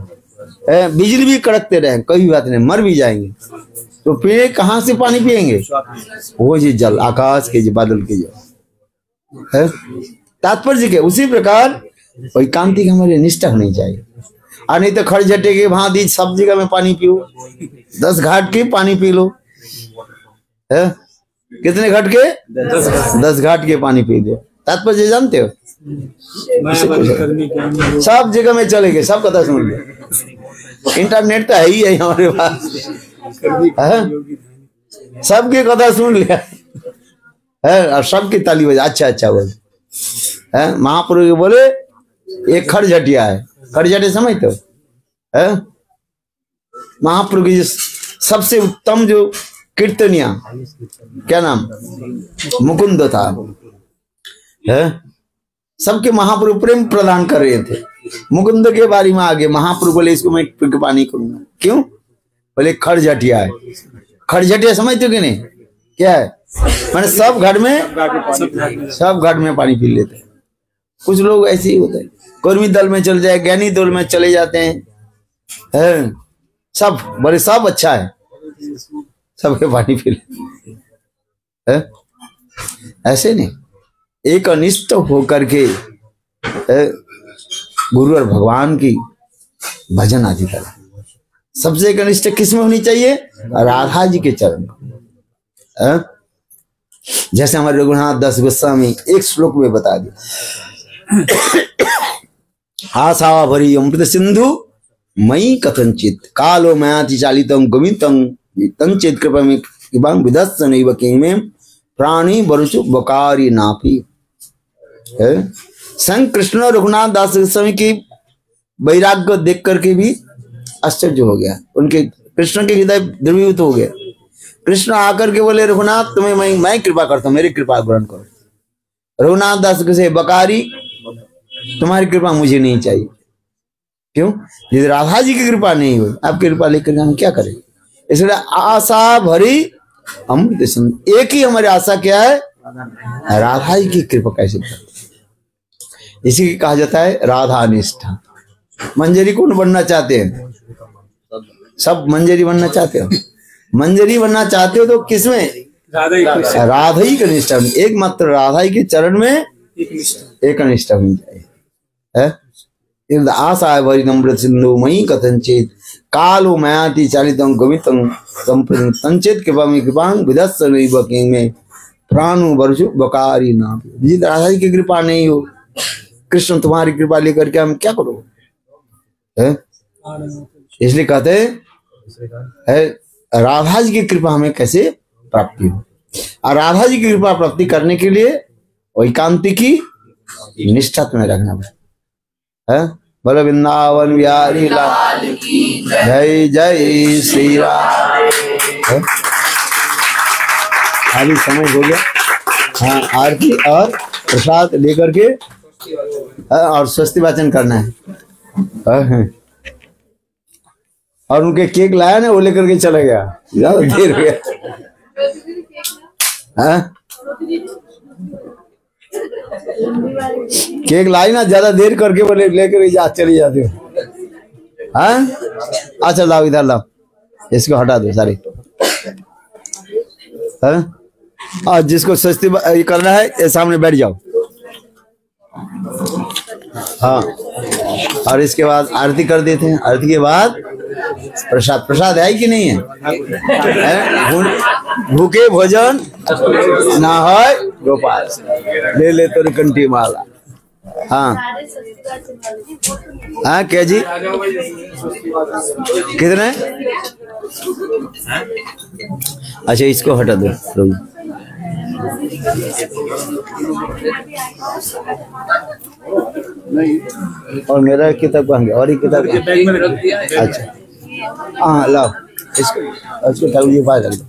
A: बिजली भी कड़कते रहे, कोई बात नहीं, मर भी जाएंगे तो पीने कहाँ से पानी पिएंगे? वो जी जल, आकाश के जो बादल के जो है। तात्पर्य क्या? उसी प्रकार एकांतिक हमारे निष्ठा होनी चाहिए। और नहीं तो खड़झटे के भांति सब जगह में पानी पियो, 10 घाट के पानी पी लो है। कितने घाट के? 10 घाट के पानी पी लो। तात्पर्य जानते हो? सब जगह में चले गए, सब कथा सुन लो। इंटरनेट तो है ही है हमारे पास, सबकी कथा सुन लिया है और सबकी ताली बजा। अच्छा अच्छा बोल है। महाप्रभु बोले एक खड़झटिया है, खड़झटे समझते हो है? महाप्रभु की सबसे उत्तम जो कीर्तनिया, क्या नाम, मुकुंद था है। सबके महाप्रभु प्रेम प्रदान कर रहे थे। मुकुंद के बारे में आगे महाप्रभु बोले इसको मैं कृपा नहीं करूंगा। क्यों? बोले खड़झटिया है। खड़झटिया समझते हो कि नहीं? क्या है? मैंने सब घाट में पानी पी लेते हैं। कुछ लोग ऐसे ही होते हैं, कर्मी दल में चले जाए, ज्ञानी दल में चले जाते हैं, सब बोले सब अच्छा है, सबके पानी पी ले। ऐसे नहीं, एक अनिष्ट होकर के गुरु और भगवान की भजन आदि करें। सबसे एक अनिष्ट किसमें होनी चाहिए? राधा जी के चरण। जैसे हमारे रघुनाथ दास गोस्वामी एक श्लोक में बता दिया, आशा भरी अमृत सिंधु मई कथनचित कालो मयाति चालितम गोविंदं तंचित कृपा में कृपां विदस्स नैव किमें प्राणी बरुचु बकारी नापी। संग कृष्ण और रघुनाथ दास गोस्वामी की वैराग्य देख करके भी आश्चर्य हो गया, उनके कृष्ण के हृदय द्रवीभूत हो गया। कृष्ण आकर के बोले रघुनाथ तुम्हें मैं कृपा करता हूँ, मेरी कृपा ग्रहण करो। रघुनाथ दास से बकारी तुम्हारी कृपा मुझे नहीं चाहिए। क्यों? यदि राधा जी की कृपा नहीं हुई, आपकी कृपा लेकर हम क्या करें? इसलिए आशा भरी अमृत सिंधु, एक ही हमारी आशा क्या है? राधा जी की कृपा कैसे करते। इसी की कहा जाता है राधा निष्ठा। मंजरी कौन बनना चाहते हैं? सब मंजरी बनना चाहते हो? मंजरी बनना चाहते हो तो किसमें? राधा ही का निष्ठा होनी, एकमात्र राधा ही के चरण में एक निष्ठा होनी चाहिए। आशा है वरी नम्र सिंधु मई कथनचेत कालो मयाति चालितं गमितं संप्रति संचेत कृपा में कृपांग विदस्स नहीं बकिंग में प्राणु वर्षु बकारी नाम। जिस राधा जी की कृपा नहीं हो, कृष्ण तुम्हारी कृपा लेकर के हम क्या करो है? इसलिए कहते है राधा जी की कृपा हमें कैसे प्राप्ति हो, और राधा जी की कृपा प्राप्ति करने के लिए एकांति की निष्ठा में रखना है। बोलो वृंदावन बिहारी लाल की जय, जय श्री राम। अभी समय हो गया। हाँ, आरती और प्रसाद लेकर के और स्वस्ति वाचन करना है। और उनके केक लाया ना, वो लेकर के चला गया, ज्यादा देर हो गया। केक लाई ना, ज्यादा देर करके बोले लेकर जा चली जाते हो। हाँ, अच्छा लाओ, इधर लाओ, इसको हटा दो सारे। और जिसको सस्ती करना है ये सामने बैठ जाओ। हाँ, और इसके बाद आरती कर देते हैं। आरती के बाद प्रसाद, प्रसाद है कि नहीं है? भूखे भोजन ना है गोपाल, ले ले तो कंठी माला। हाँ हाँ, क्या जी कितने? अच्छा, इसको हटा दो प्रभु। और मेरा किताब कहाँ, और एक किताब। अच्छा हाँ, लाओ इसको ठाकुर जी पास रख दो।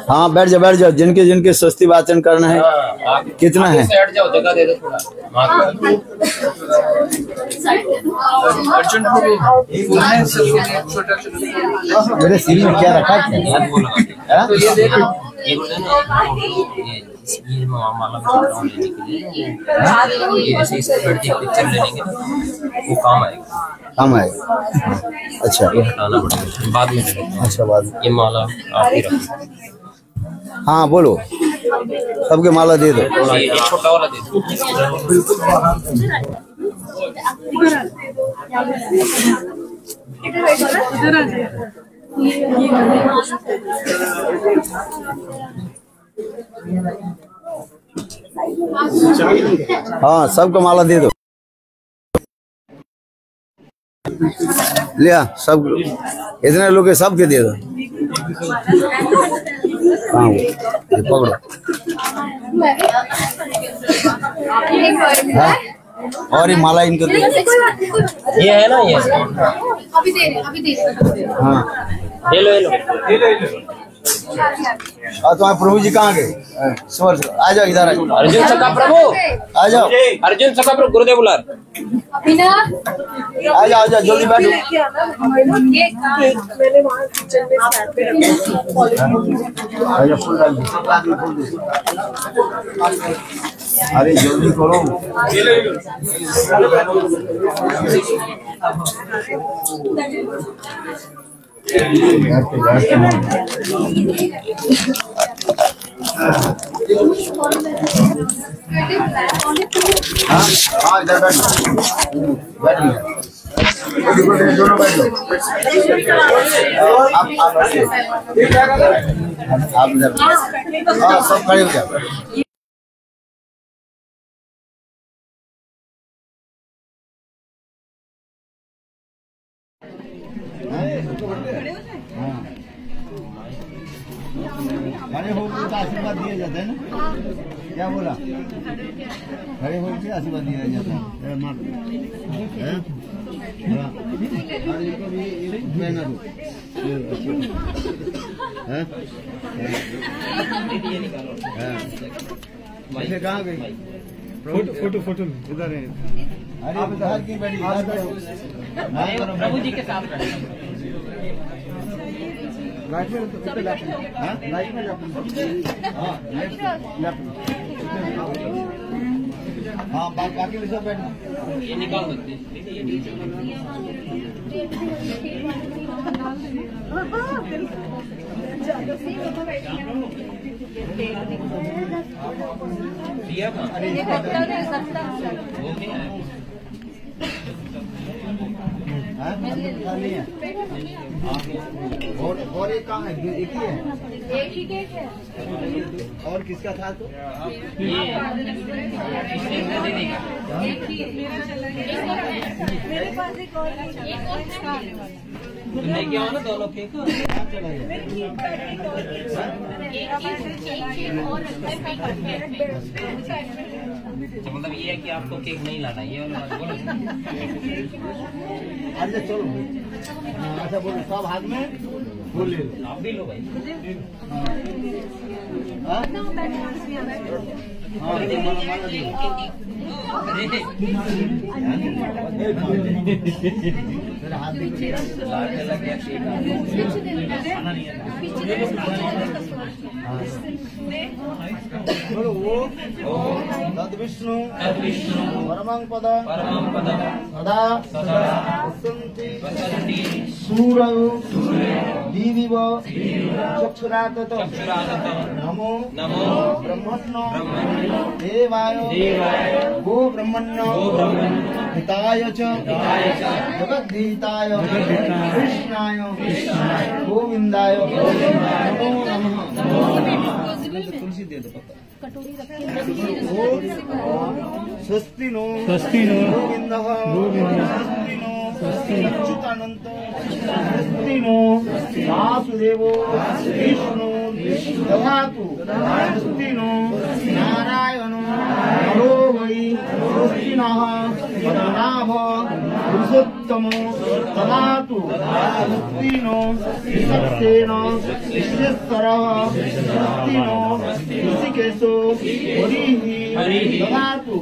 A: हाँ, बैठ जाओ, बैठ जाओ। जिनके जिनके स्वस्ति वाचन करना है। कितना है? मेरे सिर में क्या रखा है?
D: ये माला में लेने के लिए ये ऐसे इस पिक्चर ले लेंगे, वो काम आएगा।
A: काम आएगा। अच्छा,
D: ये हटाना पड़ेगा बाद में।
A: अच्छा, बाद में।
D: ये माला आप ही रखो।
A: हाँ बोलो, सबके माला दे दो।
D: ये छोटा वाला दे दो।
A: हाँ, सबको माला दे दो। लिया सब, इतने लोग के सबके दे दो। हाँ, ये पकड़ो। हाँ? और ये माला इनको दे।
D: ये है ना, ये
E: अभी दे रहे।
A: हाँ,
D: ले लो।
A: और तुम्हारे प्रभु जी कहाँ गए? आ जाओ, इधर आ जाओ।
D: अर्जुन सखा प्रभु,
A: आ जाओ।
D: अर्जुन सखा प्रभु, गुरुदेव बुला।
A: आ जाओ, आ जाओ, जल्दी बैठो।
E: मैंने वहाँ किचन में स्टैंड पे रखा।
A: अरे जल्दी करो। हाँ, इधर बैठो, दोनों बैठो। आप इधर, हाँ, सब खड़े हो जाओ। खड़े होकर तो आशीर्वाद दिया जाता है ना, क्या बोला? खड़े होकर आशीर्वाद दिया जाता है। कहाँ गई
B: फोटो फोटो इधर है।
A: अरे आप इधर की बैठी,
D: प्रभु जी के साथ
A: हाँ, बाकी भी सब बैठना।
D: ये निकाल सकते हैं। दिया कहाँ?
A: और एक कहाँ है? एक ही है।
E: एक ही केक है।
A: और किसका था तो?
D: ये
E: एक ही मेरे पास एक और
D: तुम लेके आओ ना दोनों केक। मतलब ये है कि आपको केक नहीं लाना, ये वाला बात बोलो।
A: अच्छा चलो, अच्छा बोलो, सब हाथ में बोल ले।
D: आप भी लो भाई।
A: तद्विष्णु परमं पद सदा वसन्ति सूरयो दिविव चक्षुरातत नमो ब्रह्मण्यो देवाय गो ब्रह्मण्यो हिताय च जगद्धिताय कृष्णाय गोविंदाय नमो नमः। तुलसी दे दो। स्वस्ति नो गोविंदः स्वस्ति नो अच्युतानंद स्वस्ति नो वासुदेवो विष्णु दधातु स्वस्ति नो नारायणो नरो वै स्वस्ति नः पद्मनाभ पुरुषोत्तमो दधातु स्वस्ति नो विश्वेन विश्वेश्वरः स्वस्ति नो ऋषिकेशो हरिः दधातु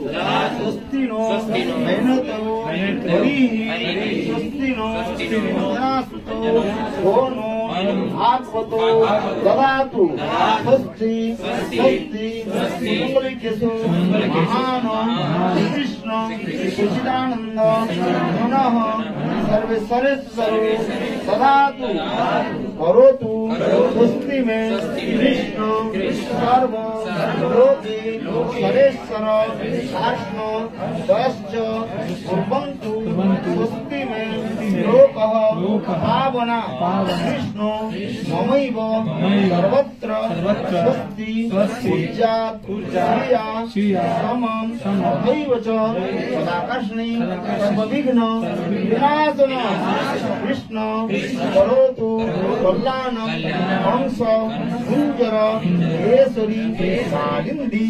A: स्वस्ति नो मेनतो हरिः स्वस्ति नो ददातु भोनो भागवतो ददातु स्वस्ति स्वस्ति कुमलिकेशो महान कृष्ण सच्चिदानंद मनः सर्वेश्वरेश्वरो ददातु करोतु स्वस्ति में कृष्ण सर्व लोके सरेश्वर आत्मा दश्च कुर्वन्तु स्वस्ति में लोकः पावना कृष्ण ममैव सर्वत्र स्वस्ति पूज्यात् श्रिया समं तथैव च सदाकर्षणि सर्वविघ्न विनाशन कृष्ण करोतु कल्याणं हंस कुञ्जर केसरी कालिन्दी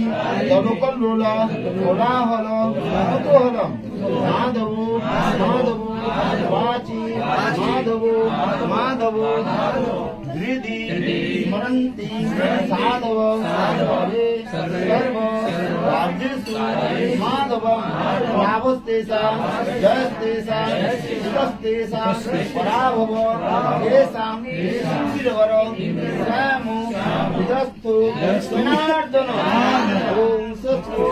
A: तनुकल्लोल कोलाहल कुतूहल माधवो वाची माधवो हृदि स्मरन्ति साधव हरे सर्व राज्येषु माधव भावस्तेषां जयस्तेषां सुतस्तेषां पराभव येषां वीरवर स्वयं विदस्तु जनार्दन ॐ सत्सु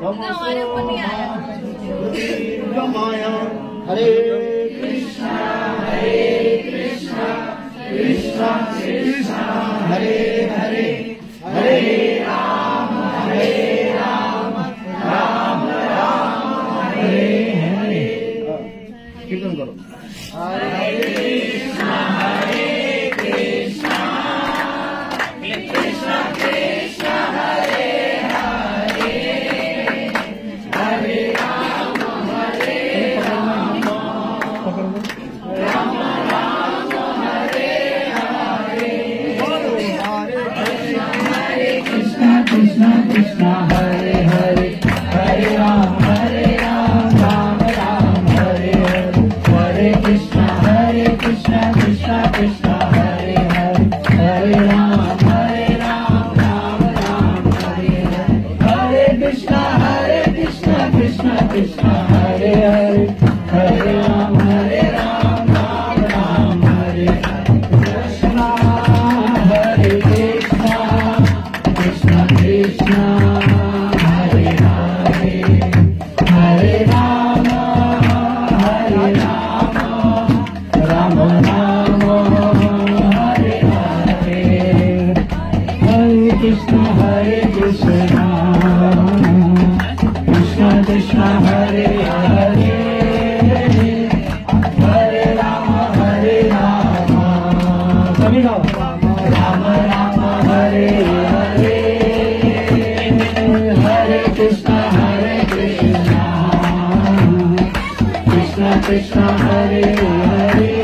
E: हमारे ऊपर नहीं आया।
A: माया हरे कृष्णा कृष्णा कृष्णा हरे हरे हरे राम राम हरे हरे। कीर्तन करो। हरे कृष्णा कृष्णा कृष्णा हरे हरे हरे राम हरे कृष्णा कृष्णा हरे हरे हरे राम राम राम हरे हरे हरे कृष्णा कृष्णा कृष्णा हरे हरे हरे राम राम राम हरे हरे हरे कृष्णा कृष्णा कृष्णा हरे हरे हरे राम राम राम हरे हरे कृष्णा हरे कृष्णा कृष्णा कृष्णा हरे हरे हरे राम
F: कृष्णा हरे हरे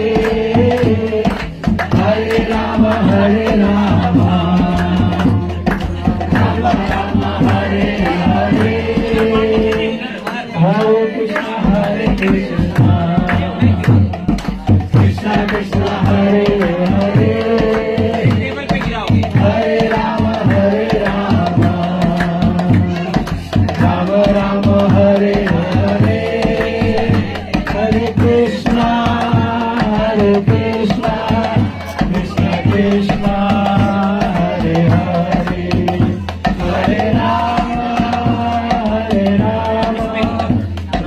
F: हरे राम हरे राम राम राम हरे हरे हरे कृष्णा कृष्णा कृष्णा हरे हरे हरे राम राम राम हरे हरे हरे कृष्णा कृष्णा कृष्णा हरे हरे हरे राम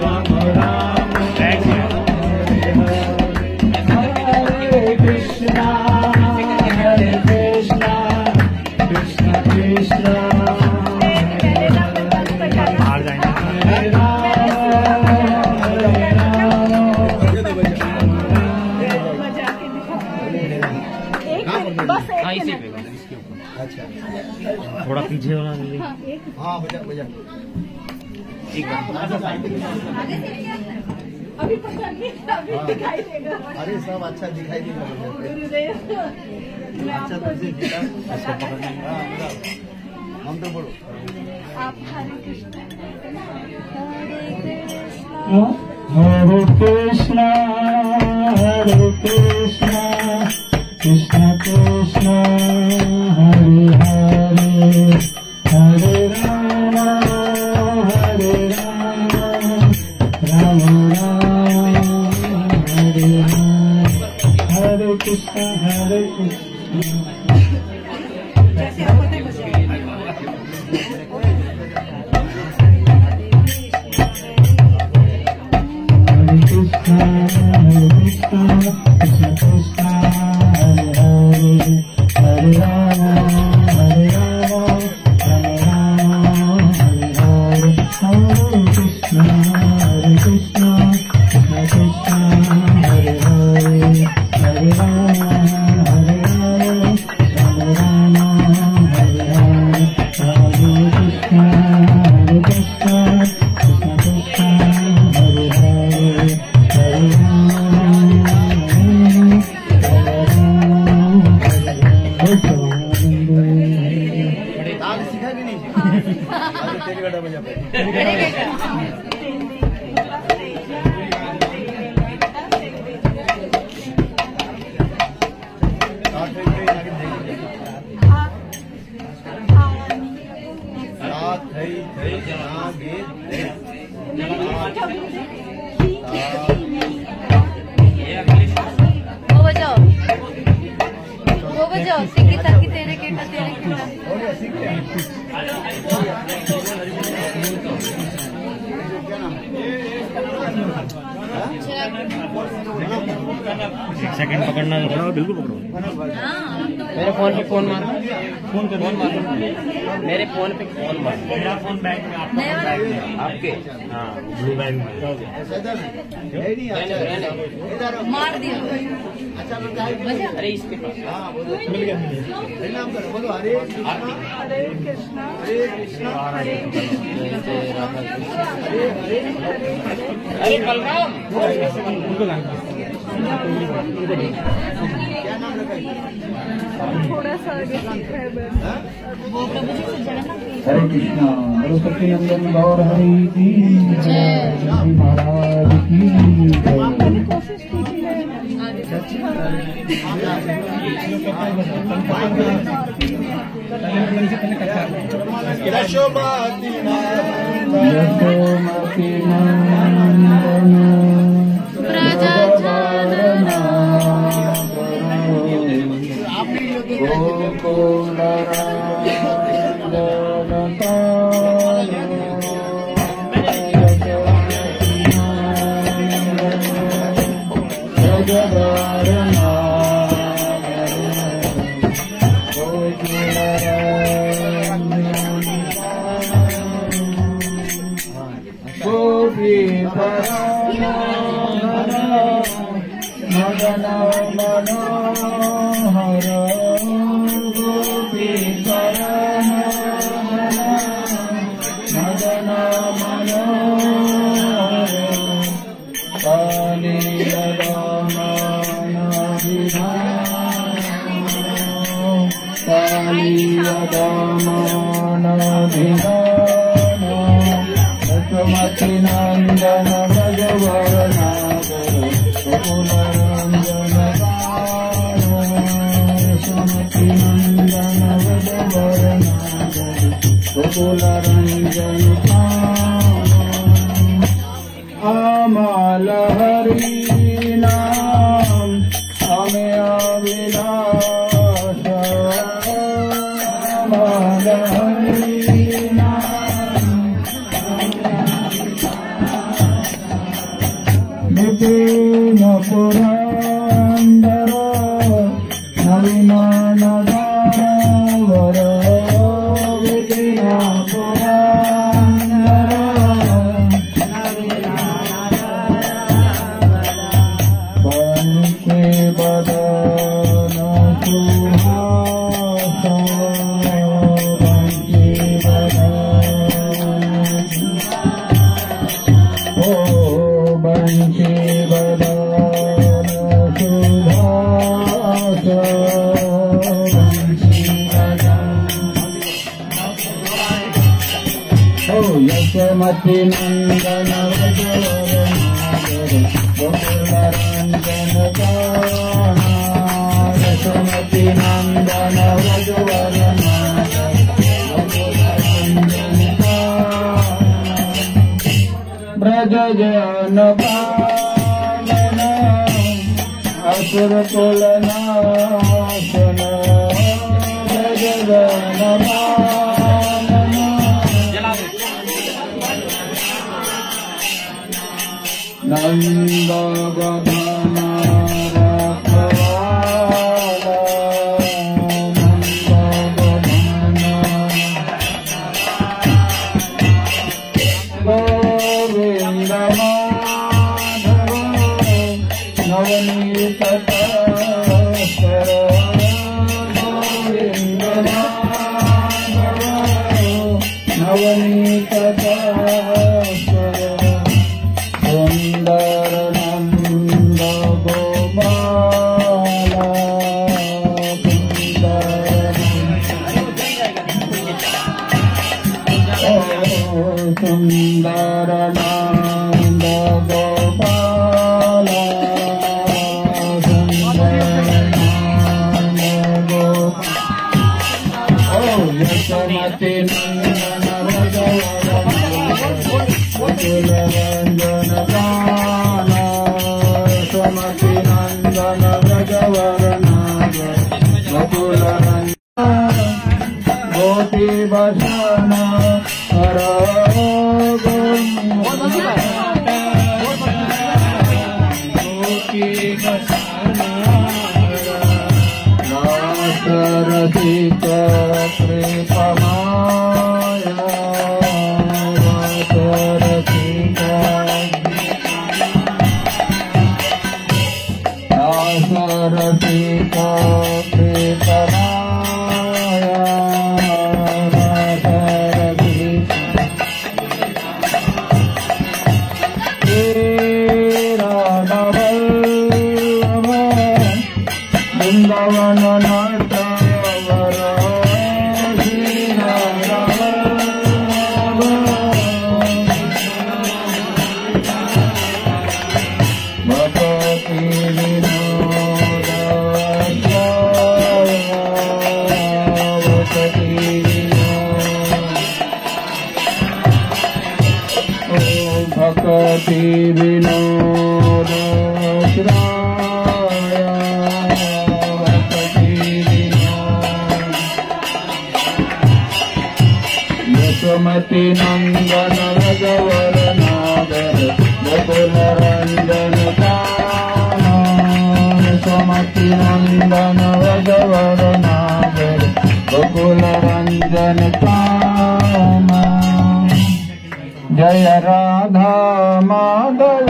F: राम राम हरे हरे कृष्णा कृष्णा कृष्णा
B: थोड़ा पीछे होना जल्दी।
A: हाँ बजा बजा।
E: अभी पकड़िए, अभी दिखाई देगा।
A: अरे सब अच्छा दिखाई देगा। अच्छा तुझे दिखा। अच्छा पकड़ना। हाँ बजा। हम तो बोलो।
E: आप हरे कृष्ण
F: हरे कृष्णा कृष्णा कृष्णा हरे हरे हरे राम राम हरे हरे कृष्णा हरे कृष्णा
E: वो बजाओ सिक्की ताकि तेरे केटा तेरे केटा।
B: सेकंड पकड़ना है। बिल्कुल पकड़ो।
D: मेरे फोन पे फोन मार, फोन मार, मेरे फोन पे फोन मार।
B: मेरा फोन बैग में,
D: आपके
B: हाँ ब्लू बैग में।
E: मार दिया।
D: अरे इसके पास
A: मिल गया। बोलो हरे कृष्णा हरे कृष्णा हरे
D: अरे बलराम
A: क्या नाम रखा है?
E: थोड़ा सा वो प्रभु जी से जगन्नाथ
F: हरे कृष्णा सरस्वती नंदन गौर हरि की जय महाराज की जय।
E: कोशिश कीजिए।
A: यशोमती
F: नंदन मदन मनोहर गोपीकर मदन मनोहर काली अमल हरि नाम हमें अविनाश अमल हरि नाम विपिन पुरंदर नवीन नगावर विपिन यशमति नंदन यशमति नंदन ब्रज जन पालन असुर कुल नाशन ब्रज जन नंद गगन रखवाला नंद गगन गोविंद माधव नवनीत तस्कर गोविंद माधव नवनीत तस्कर सुंदर नंद गोपाला सुंदर नंद गोपाला यशमति नंदन वकुल रंजन गाना यशमति नंदन व्रजवरनाग वकुल रंजन गोपी वसन हर गोपी वसन रसिक कृपमाया रसिक रसिक कृपमाया रसिक वृंदावन नाटवर भक्ति विनोद भक्ति विनोद भक्ति विनोद यशमति नंदन व्रजवर नागर वकुल रंजन काना यशमति नंदन व्रजवर नागर वकुल रंजन काना जय राधा माधव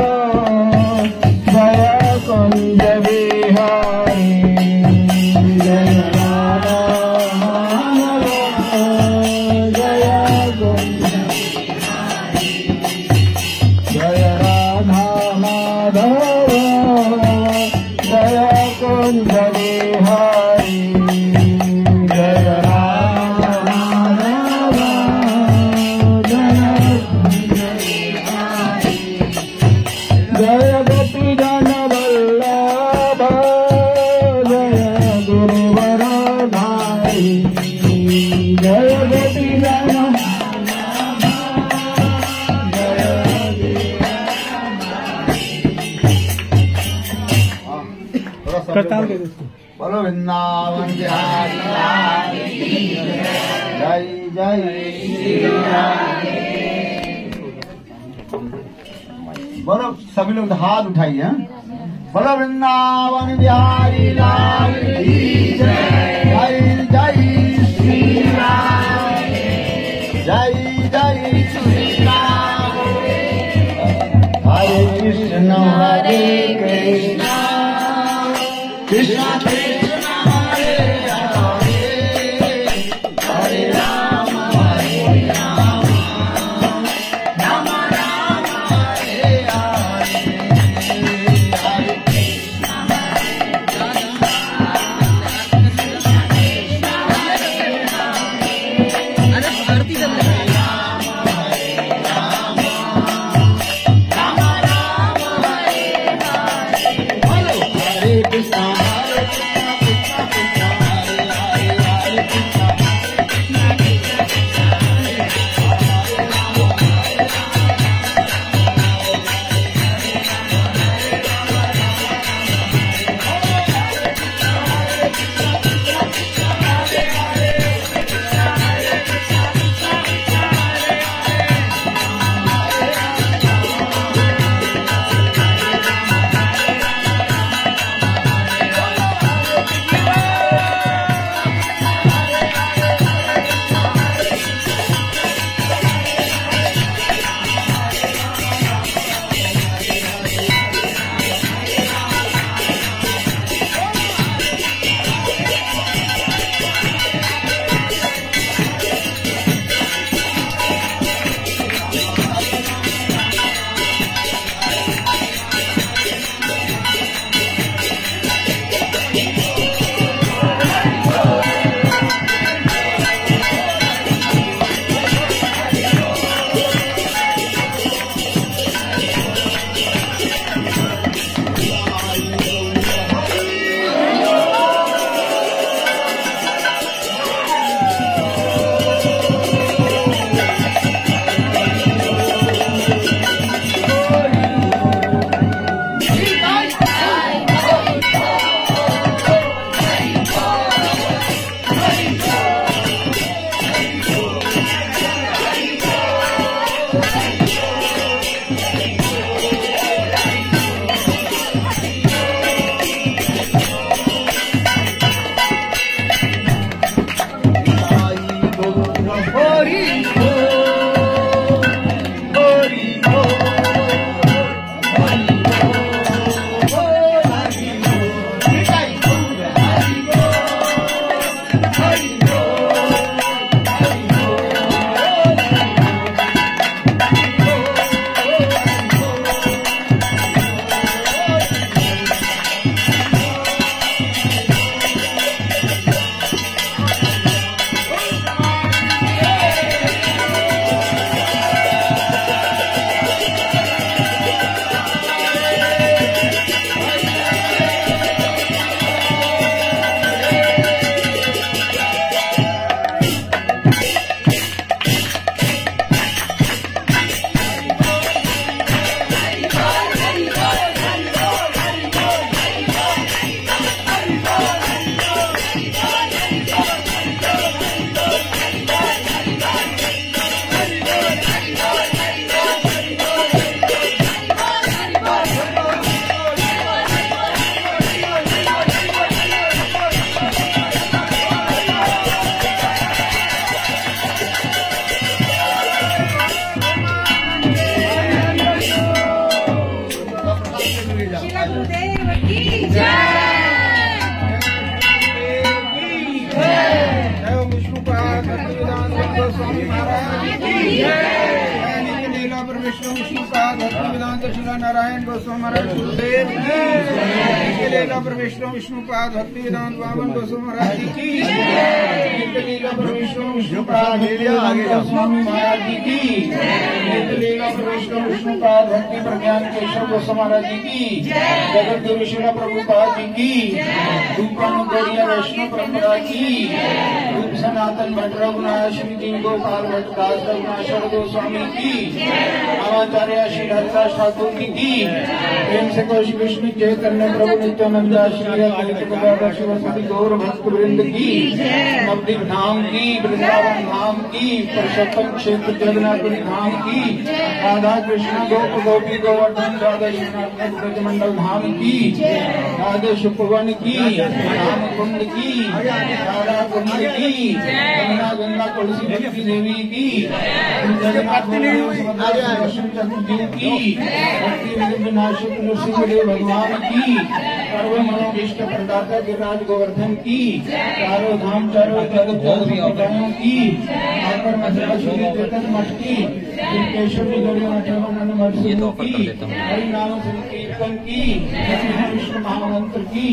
F: जय कुंज बिहारी जय राधा जय गोपी जन वल्लभ जय गुरुवर धारी जय गोपी जन बोलो वृंदावन बिहारी लाल की जय जय श्री राम। बोलो सभी लोग हाथ उठाइए हैं। बोलो वृंदावन बिहारी लाल की जय जय जय श्री राम जय जय श्री राम। हरे कृष्ण कृष्ण कृष्ण हरे हरे हरे राम राम राम हरे हरे हरे कृष्ण
G: विष्णु विष्णुपाद भक्ति वेदांत शिला नारायण गोस्वामी महाराज गुरुदेव की लीला पर विष्णु विष्णुपाद भक्ति वेदांत वामन गोस्वामी महाराज जी की लीला पर विष्णु विष्णुपाद गोस्वामी महाराज जी की लीला पर विष्णु विष्णुपाद भक्ति प्रज्ञान केशव गोस्वामी महाराज जी की जगत गुरु शिला प्रभुपाद जी की रूपानुगौरिया वैष्णव परंपरा की रूप सनातन भट्ट रघुनाथ श्री दीन गोपाल भट्ट दास रघुनाथ गोस्वामी की आचार्य श्री हरिदास ठाकुर की प्रेम से कोश विष्णु चैतन्य प्रभु नित्यानंद श्री सरस्वती गौर भक्त वृंद की नवदीप धाम की वृंदावन धाम की पुरुषोत्तम क्षेत्र जगन्नाथपुरी धाम की राधा कृष्ण गोप गोपी गोवर्धन राधा ब्रजमंडल धाम की राधे शुभवन की राम कुंड की राधा कुंड की गंगा गंगा तुलसी भक्ति देवी की जगन्नाथ चंद्र की भक्ति विनाशक नृसिंहदेव भगवान की सर्व मनोभीष्ट प्रदाता गिरिराज गोवर्धन की चारों धाम चारों जगतों की आकर मथुरा श्री जगत मठ की केशव हरि नाम संकीर्तन की विष्णु महामंत्र की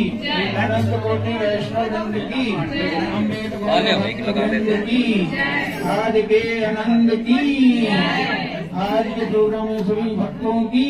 G: अनंत कोटि वैष्णव दंड की अम्बेडकर की आज के आनंद की आज के प्रोग्राम में सभी भक्तों की